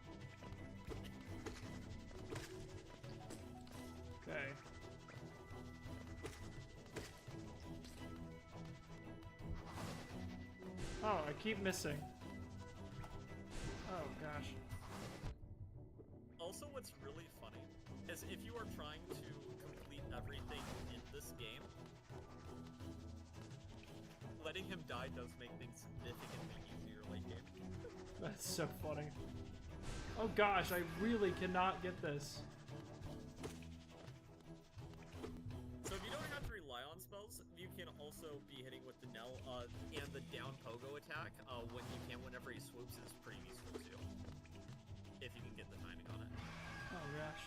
Okay. Oh, I keep missing. Oh gosh.
Also, what's really funny is if you are trying to complete everything in this game, letting him die does make things significantly easier late game.
That's so funny. Oh gosh, I really cannot get this.
So if you don't have to rely on spells, you can also be hitting with the Nell and the down pogo attack whenever he swoops is pretty useful too. If you can get the timing on it.
Oh gosh.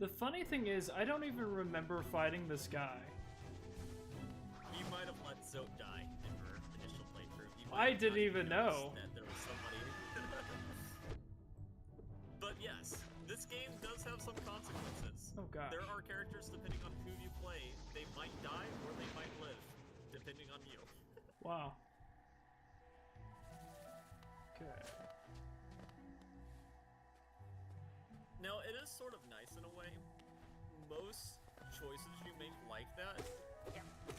The funny thing is, I don't even remember fighting this guy.
You might have let Zote die in her initial playthrough.
I didn't even know.
That there was somebody. But yes, this game does have some consequences.
Oh gosh.
There are characters, depending on who you play, they might die or they might live, depending on you.
Wow. Okay.
Now, it is sort of nice in a way. Most choices you make like that,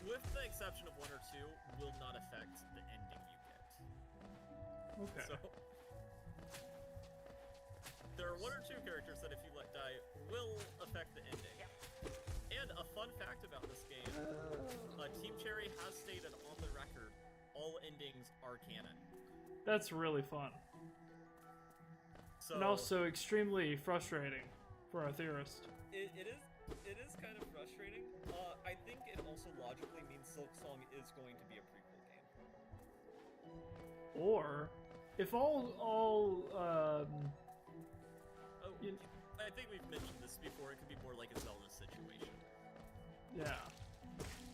with the exception of one or two, will not affect the ending you get.
Okay.
So, there are one or two characters that if you let die, will affect the ending. And a fun fact about this game, Team Cherry has stated on the record, all endings are canon.
That's really fun.
So,
And also extremely frustrating for a theorist.
It is kind of frustrating. I think it also logically means Silksong is going to be a prequel game.
Or, if
I think we've mentioned this before, it could be more like a Zelda situation.
Yeah.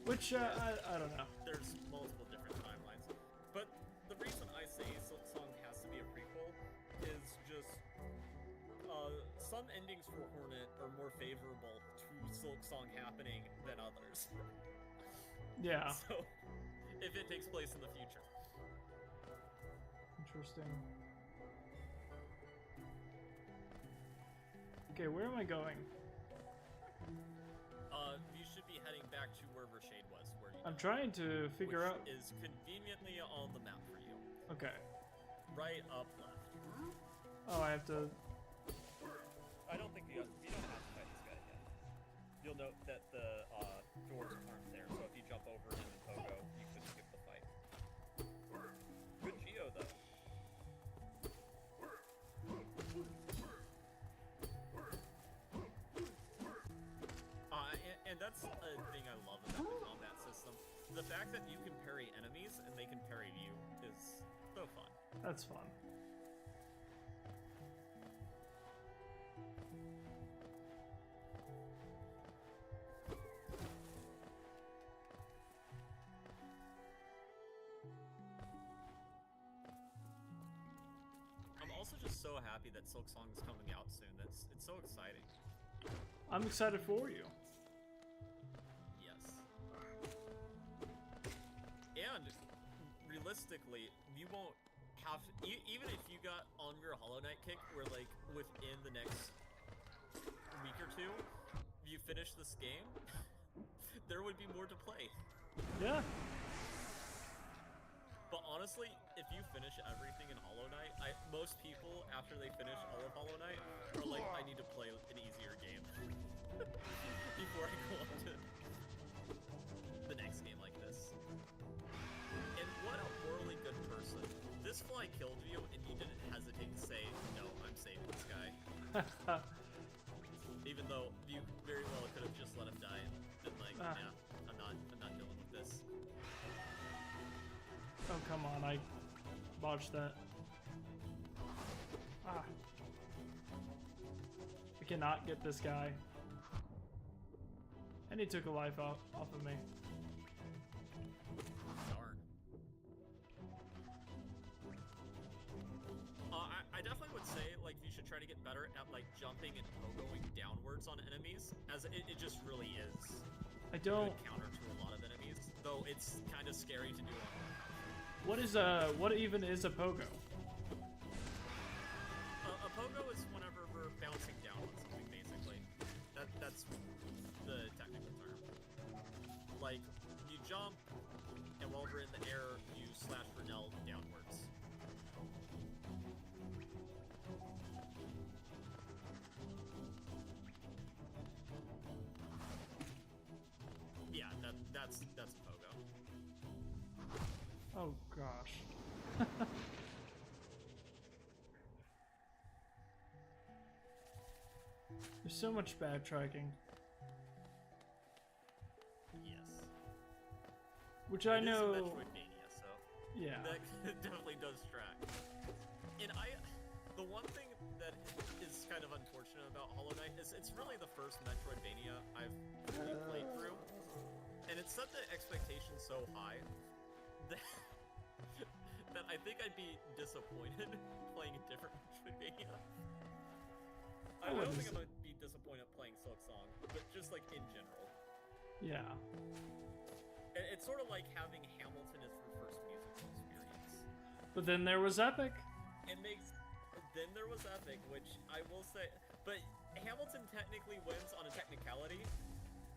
Which, I don't know.
There's multiple different timelines. But some endings for Hornet are more favorable to Silk Song happening than others.
Yeah.
So, if it takes place in the future.
Interesting. Okay, where am I going?
You should be heading back to wherever Shade was, where you
I'm trying to figure out.
Which is conveniently on the map for you.
Okay.
Right, up, left.
Oh, I have to.
I don't think you don't have to fight this guy yet. You'll note that the doors aren't there, so if you jump over him and Pogo, you could skip the fight. Good Geo, though. And that's a thing I love about the combat system. The fact that you can parry enemies and they can parry you is so fun.
That's fun.
I'm also just so happy that Silk Song is coming out soon. It's so exciting.
I'm excited for you.
Yes. And realistically, you won't have even if you got on your Hollow Knight kick, where like within the next week or two, you finish this game, there would be more to play.
Yeah.
But honestly, if you finish everything in Hollow Knight, most people, after they finish all of Hollow Knight, are like, I need to play an easier game before I go on to the next game like this. And what a morally good person. This fly killed you, and you didn't hesitate to say, no, I'm saving this guy. Even though you very well could have just let him die and been like, yeah, I'm not dealing with this.
Oh, come on, I botched that. Ah. I cannot get this guy. And he took a life off of me.
Darn. I definitely would say, like, you should try to get better at, like, jumping and pogoing downwards on enemies, as it just really is
I don't...
a good counter to a lot of enemies, though it's kind of scary to do on.
What even is a pogo?
A pogo is whenever we're bouncing down on something, basically. That's the technical term. Like, you jump, and while we're in the air, you slash Brunel downwards. Yeah, that's a pogo.
Oh gosh. There's so much backtracking.
Yes.
Which I
It is
know.
a Metroidvania, so
Yeah.
that definitely does track. And the one thing that is kind of unfortunate about Hollow Knight is it's really the first Metroidvania I've fully played through, and it set the expectations so high that that I think I'd be disappointed playing a different Metroidvania. I don't think I'm gonna be disappointed playing Silk Song, but just like in general.
Yeah.
It's sort of like having Hamilton as your first musical experience.
But then there was Epic.
Then there was Epic, which I will say, but Hamilton technically wins on a technicality.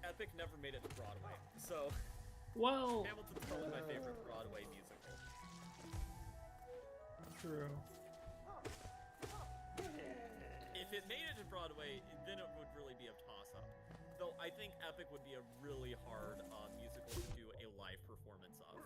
Epic never made it to Broadway, so
Well,
Hamilton's probably my favorite Broadway musical.
true.
If it made it to Broadway, then it would really be a toss-up. Though I think Epic would be a really hard musical to do a live performance of.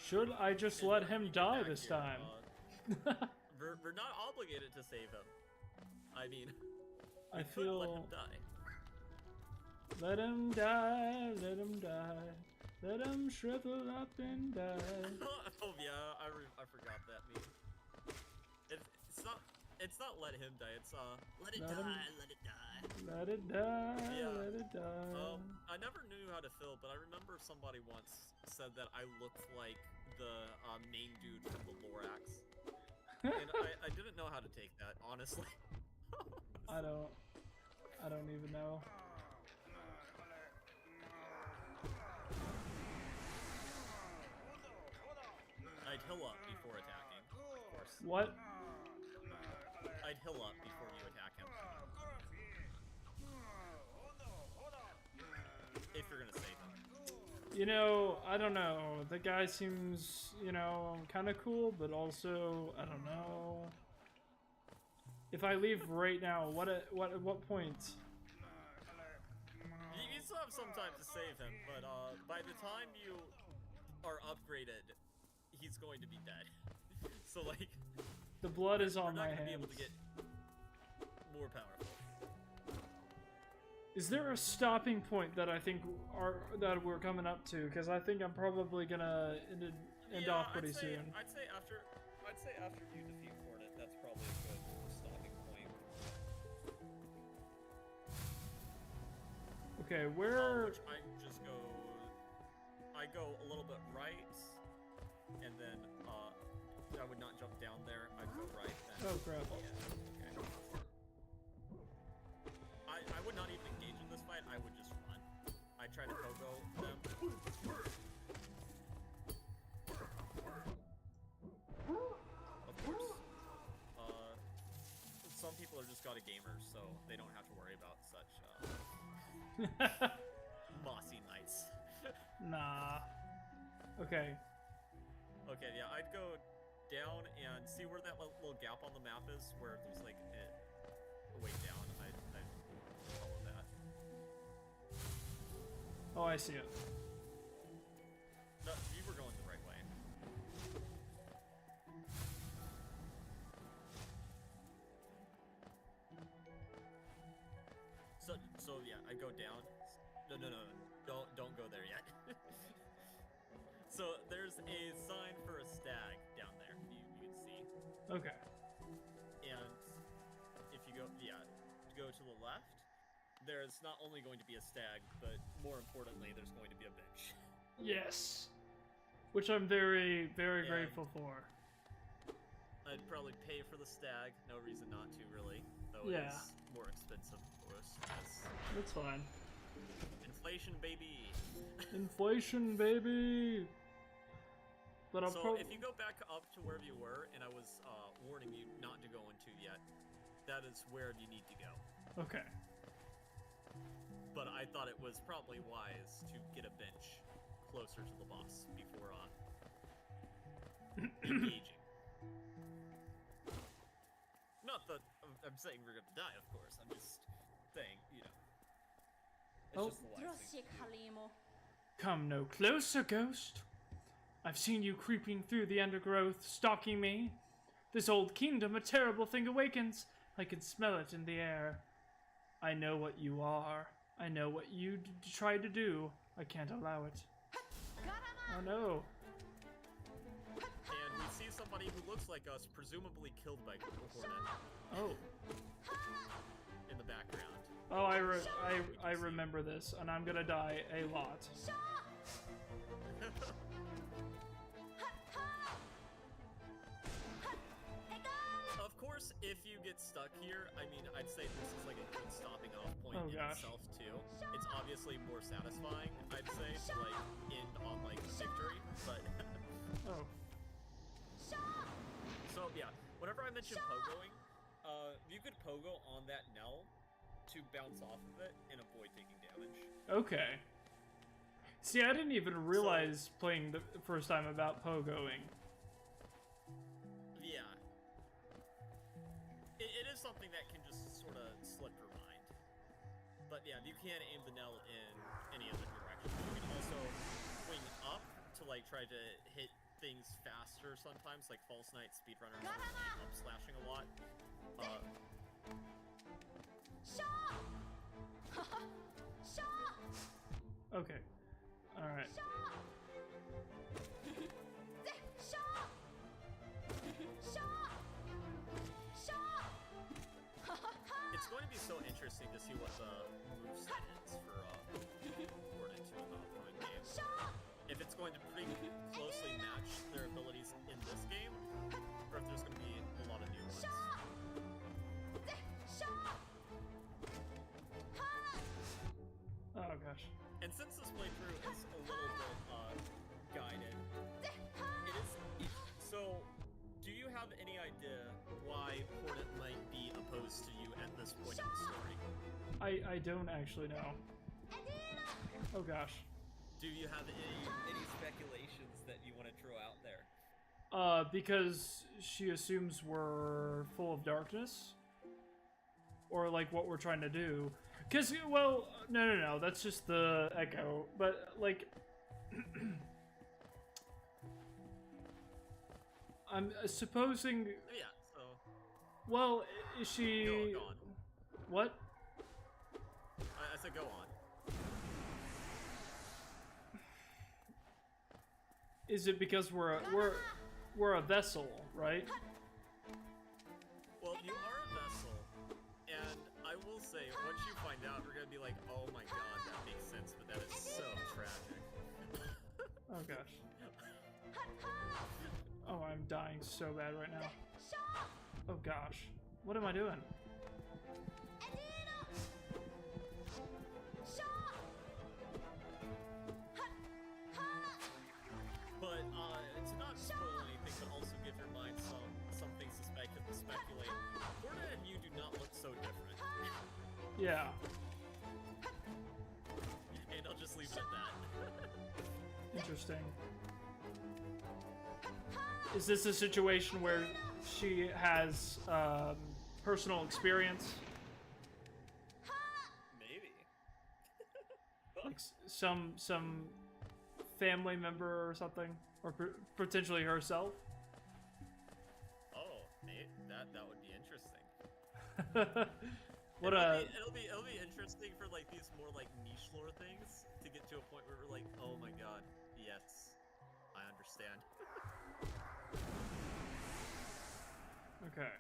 Should I just
And
let
when
him
we get
die
back
this
here,
time?
We're not obligated to save him. I mean,
I
we could let him
feel...
die.
Let him die, let him die. Let him shrivel up and die.
Oh yeah, I forgot that meme. It's not. It's not let him die. It's let it
Let
die.
him-
Let it die.
Let it die.
Yeah.
Let it die.
I never knew how to fill, but I remember somebody once said that I looked like the main dude from the Lorax, and I didn't know how to take that, honestly.
I don't even know.
I'd heal up before attacking, of course.
What?
I'd heal up before you attack him. If you're gonna save him.
You know, I don't know. The guy seems, you know, kind of cool, but also, I don't know. If I leave right now, at what point?
You still have some time to save him, but by the time you are upgraded, he's going to be dead. So like,
The blood is on
you're
my
not gonna
hands.
be able to get more powerful.
Is there a stopping point that I think that we're coming up to? Because I think I'm probably gonna end off pretty soon.
I'd say after you defeat Hornet, that's probably a good stopping point.
Okay, where?
Which I go a little bit right, and then I would not jump down there. I'd go right. Then,
Oh crap!
yeah, okay. I would not even engage in this fight. I would just run. I try to pogo them. Of course. Some people are just gotta gamers, so they don't have to worry about such mossy nights.
Nah. Okay.
Okay, yeah, I'd go down and see where that little gap on the map is, where there's like a way down. I'd follow that.
Oh, I see it.
No, you were going the right way. So yeah, I go down. No, don't go there yet. So there's a sign for a stag down there. You can see.
Okay.
And if you go, go to the left, there's not only going to be a stag, but more importantly, there's going to be a bench.
Yes. Which I'm very, very grateful for.
I'd probably pay for the stag. No reason not to, really. Though
Yeah.
it's more expensive, of course.
That's fine.
Inflation, baby.
Inflation, baby. But I'll
So if you go back up to wherever you were, and I was warning you not to go into yet, that is where you need to go.
Okay.
But I thought it was probably wise to get a bench closer to the boss before engaging. Not that I'm saying we're gonna die, of course. I'm just saying, you know. It's just the wise thing.
Come no closer, ghost. I've seen you creeping through the undergrowth, stalking me. This old kingdom, a terrible thing awakens. I can smell it in the air. I know what you are. I know what you tried to do. I can't allow it. Oh no.
And we see somebody who looks like us, presumably killed by Hornet.
Oh.
In the background.
Oh, I remember this, and I'm gonna die a lot.
Of course, if you get stuck here, I mean, I'd say this is like a good stopping off point in itself too. It's obviously more satisfying, I'd say, to like end on like victory, but
Oh.
So yeah, whenever I mention pogoing, you could pogo on that Nell to bounce off of it and avoid taking damage.
Okay. See, I didn't even realize playing the first time about pogoing.
Yeah. It is something that can just sort of slip your mind. But yeah, you can aim the Nell in any other direction. You can also swing up to like try to hit things faster sometimes, like False Knight speedrunners will be up slashing a lot.
Okay. Alright.
so interesting to see what the moveset is for Warden 2 in the upcoming game. If it's going to pretty closely match their abilities in this game, or if there's going to be a lot of new ones.
Oh gosh.
And since this playthrough is a little bit guided, it is. So, do you have any idea why Hornet might be opposed to you at this point in the story?
I don't actually know. Oh gosh.
Do you have any speculations that you want to throw out there?
Because she assumes we're full of darkness? Or like what we're trying to do. Because, well, no, that's just the echo. But, like, I'm supposing...
Yeah, so...
Well, is she...
Go on.
What?
I said go on.
Is it because we're a vessel, right?
Well, you are a vessel, and I will say, once you find out, we're gonna be like, oh my god, that makes sense, but that is so tragic.
Oh gosh. Oh, I'm dying so bad right now. Oh gosh. What am I doing?
But, to not spoil anything, but also give your mind some things to speculate, Hornet and you do not look so different.
Yeah.
And I'll just leave it at that.
Interesting. Is this a situation where she has personal experience?
Maybe.
Like some family member or something, or potentially herself?
Oh, maybe that would be interesting.
What
it'll be interesting for like these more like niche lore things to get to a point where we're like, oh my god, yes, I understand.
Okay.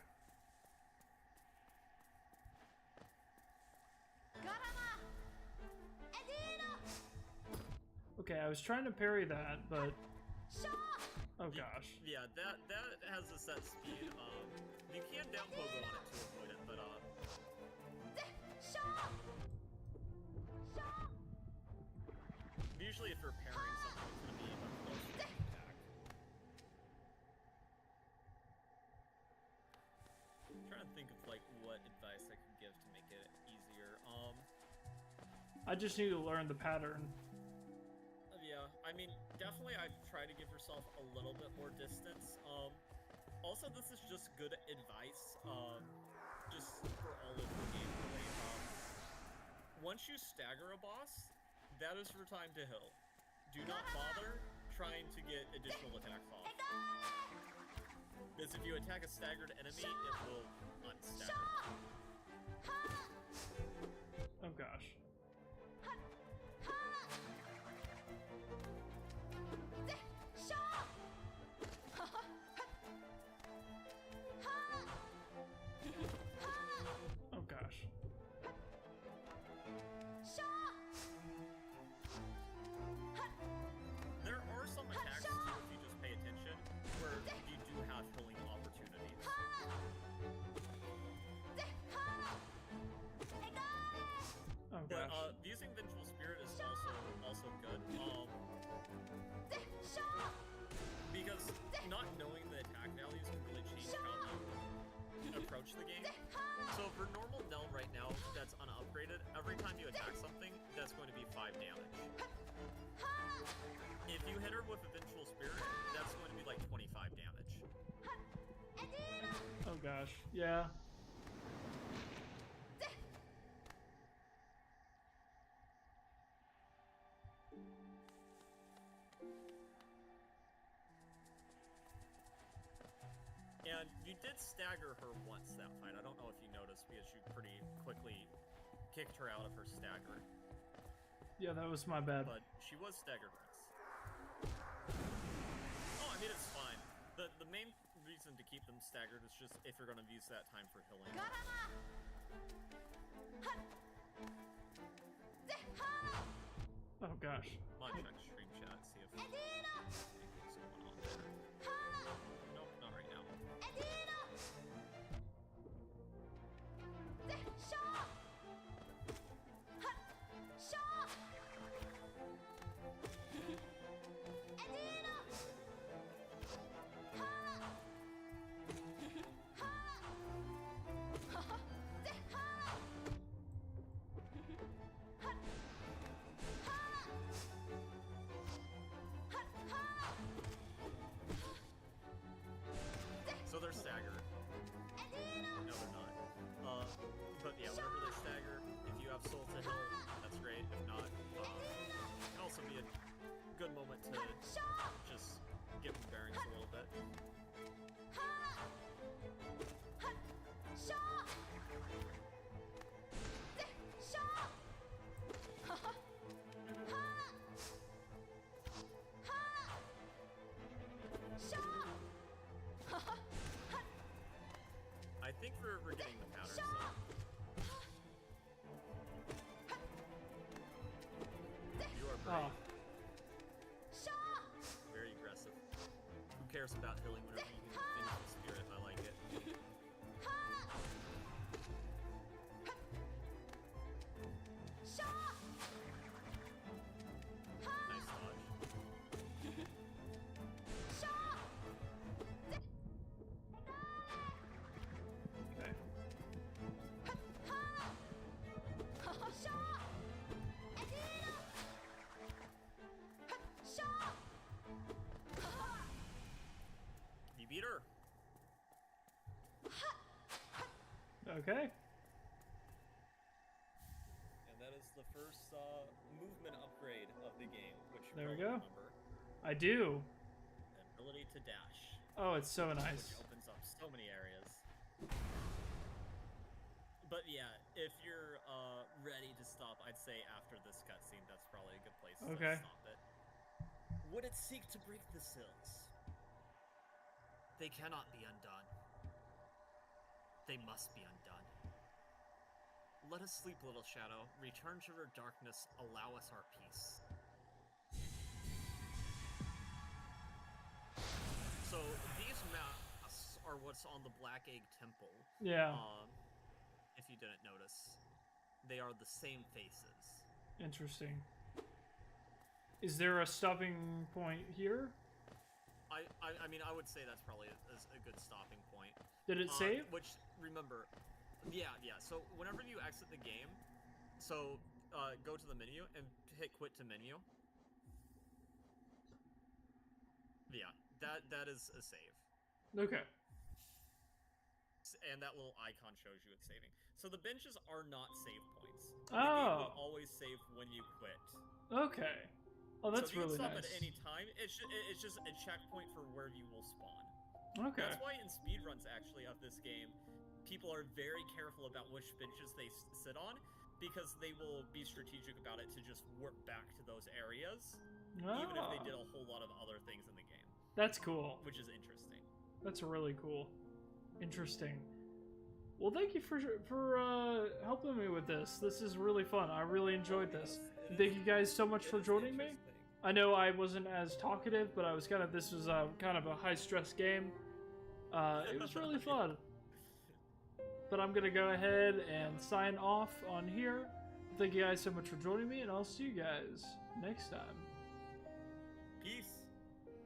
Okay, I was trying to parry that, but oh gosh.
Yeah, that has a set speed. You can down pogo on it to avoid it, but usually if you're parrying something, it's gonna be a close attack. I'm trying to think of like what advice I could give to make it easier.
I just need to learn the pattern.
Yeah, I mean, definitely I'd try to give yourself a little bit more distance. Also, this is just good advice, just for all of the game, really. Once you stagger a boss, that is your time to heal. Do not bother trying to get additional attacks off. Because if you attack a staggered enemy, it will unstagger.
Oh gosh. Oh gosh.
There are some attacks, too, if you just pay attention, where you do have healing opportunities.
Oh
But
gosh.
using Vengeful Spirit is also good. Because not knowing the attack values can really change how you approach the game. So for normal Nell right now, that's unupgraded, every time you attack something, that's going to be 5 damage. If you hit her with a Vengeful Spirit, that's going to be like 25 damage.
Oh gosh. Yeah.
And you did stagger her once that fight. I don't know if you noticed because you pretty quickly kicked her out of her stagger.
Yeah, that was my bad.
But she was staggered once. Oh, I mean, it's fine. The reason to keep them staggered is just if you're going to use that time for healing.
Oh gosh.
I'm gonna check stream chat, see if anything's going on there. Nope, not right now. So they're staggered. No, they're not. But yeah, whenever they stagger, if you have soul to heal, that's great. If not, it can also be a good moment to just get my bearings a little bit. I think we're getting the patterns though. You are brave. Very aggressive. Who cares about healing whenever you can finish the spirit? I like it. Nice dodge.
Okay.
You beat her.
Okay.
And that is the first movement upgrade of the game, which you
There we
probably
go.
remember.
I do.
The ability to dash,
Oh, it's so
which
nice.
opens up so many areas. But yeah, if you're ready to stop, I'd say after this cutscene, that's probably a good place to stop it. Would it seek to break the seals? They cannot be undone. They must be undone. Let us sleep, little shadow. Return to our darkness. Allow us our peace. So these masks are what's on the Black Egg Temple.
Yeah.
If you didn't notice, they are the same faces.
Interesting. Is there a stopping point here?
I mean, I would say that's probably a good stopping point.
Did it save?
Which, remember, yeah. So whenever you exit the game, so go to the menu and hit quit to menu. Yeah, that is a save.
Okay.
And that little icon shows you it's saving. So the benches are not save points. The
Oh.
game will always save when you quit.
Okay. Oh, that's
so you
really
can stop
nice.
at any time. It's just a checkpoint for where you will spawn.
Okay.
That's why in speedruns, actually, of this game, people are very careful about which benches they sit on, because they will be strategic about it to just warp back to those areas, even if they did a whole lot of other things in the game.
That's cool.
Which is interesting.
That's really cool. Interesting. Well, thank you for helping me with this. This is really fun. I really enjoyed this. Thank you guys so much for joining me. I know I wasn't as talkative, but I was this was kind of a high-stress game. It was really fun. But I'm going to go ahead and sign off on here. Thank you guys so much for joining me, and I'll see you guys next time.
Peace.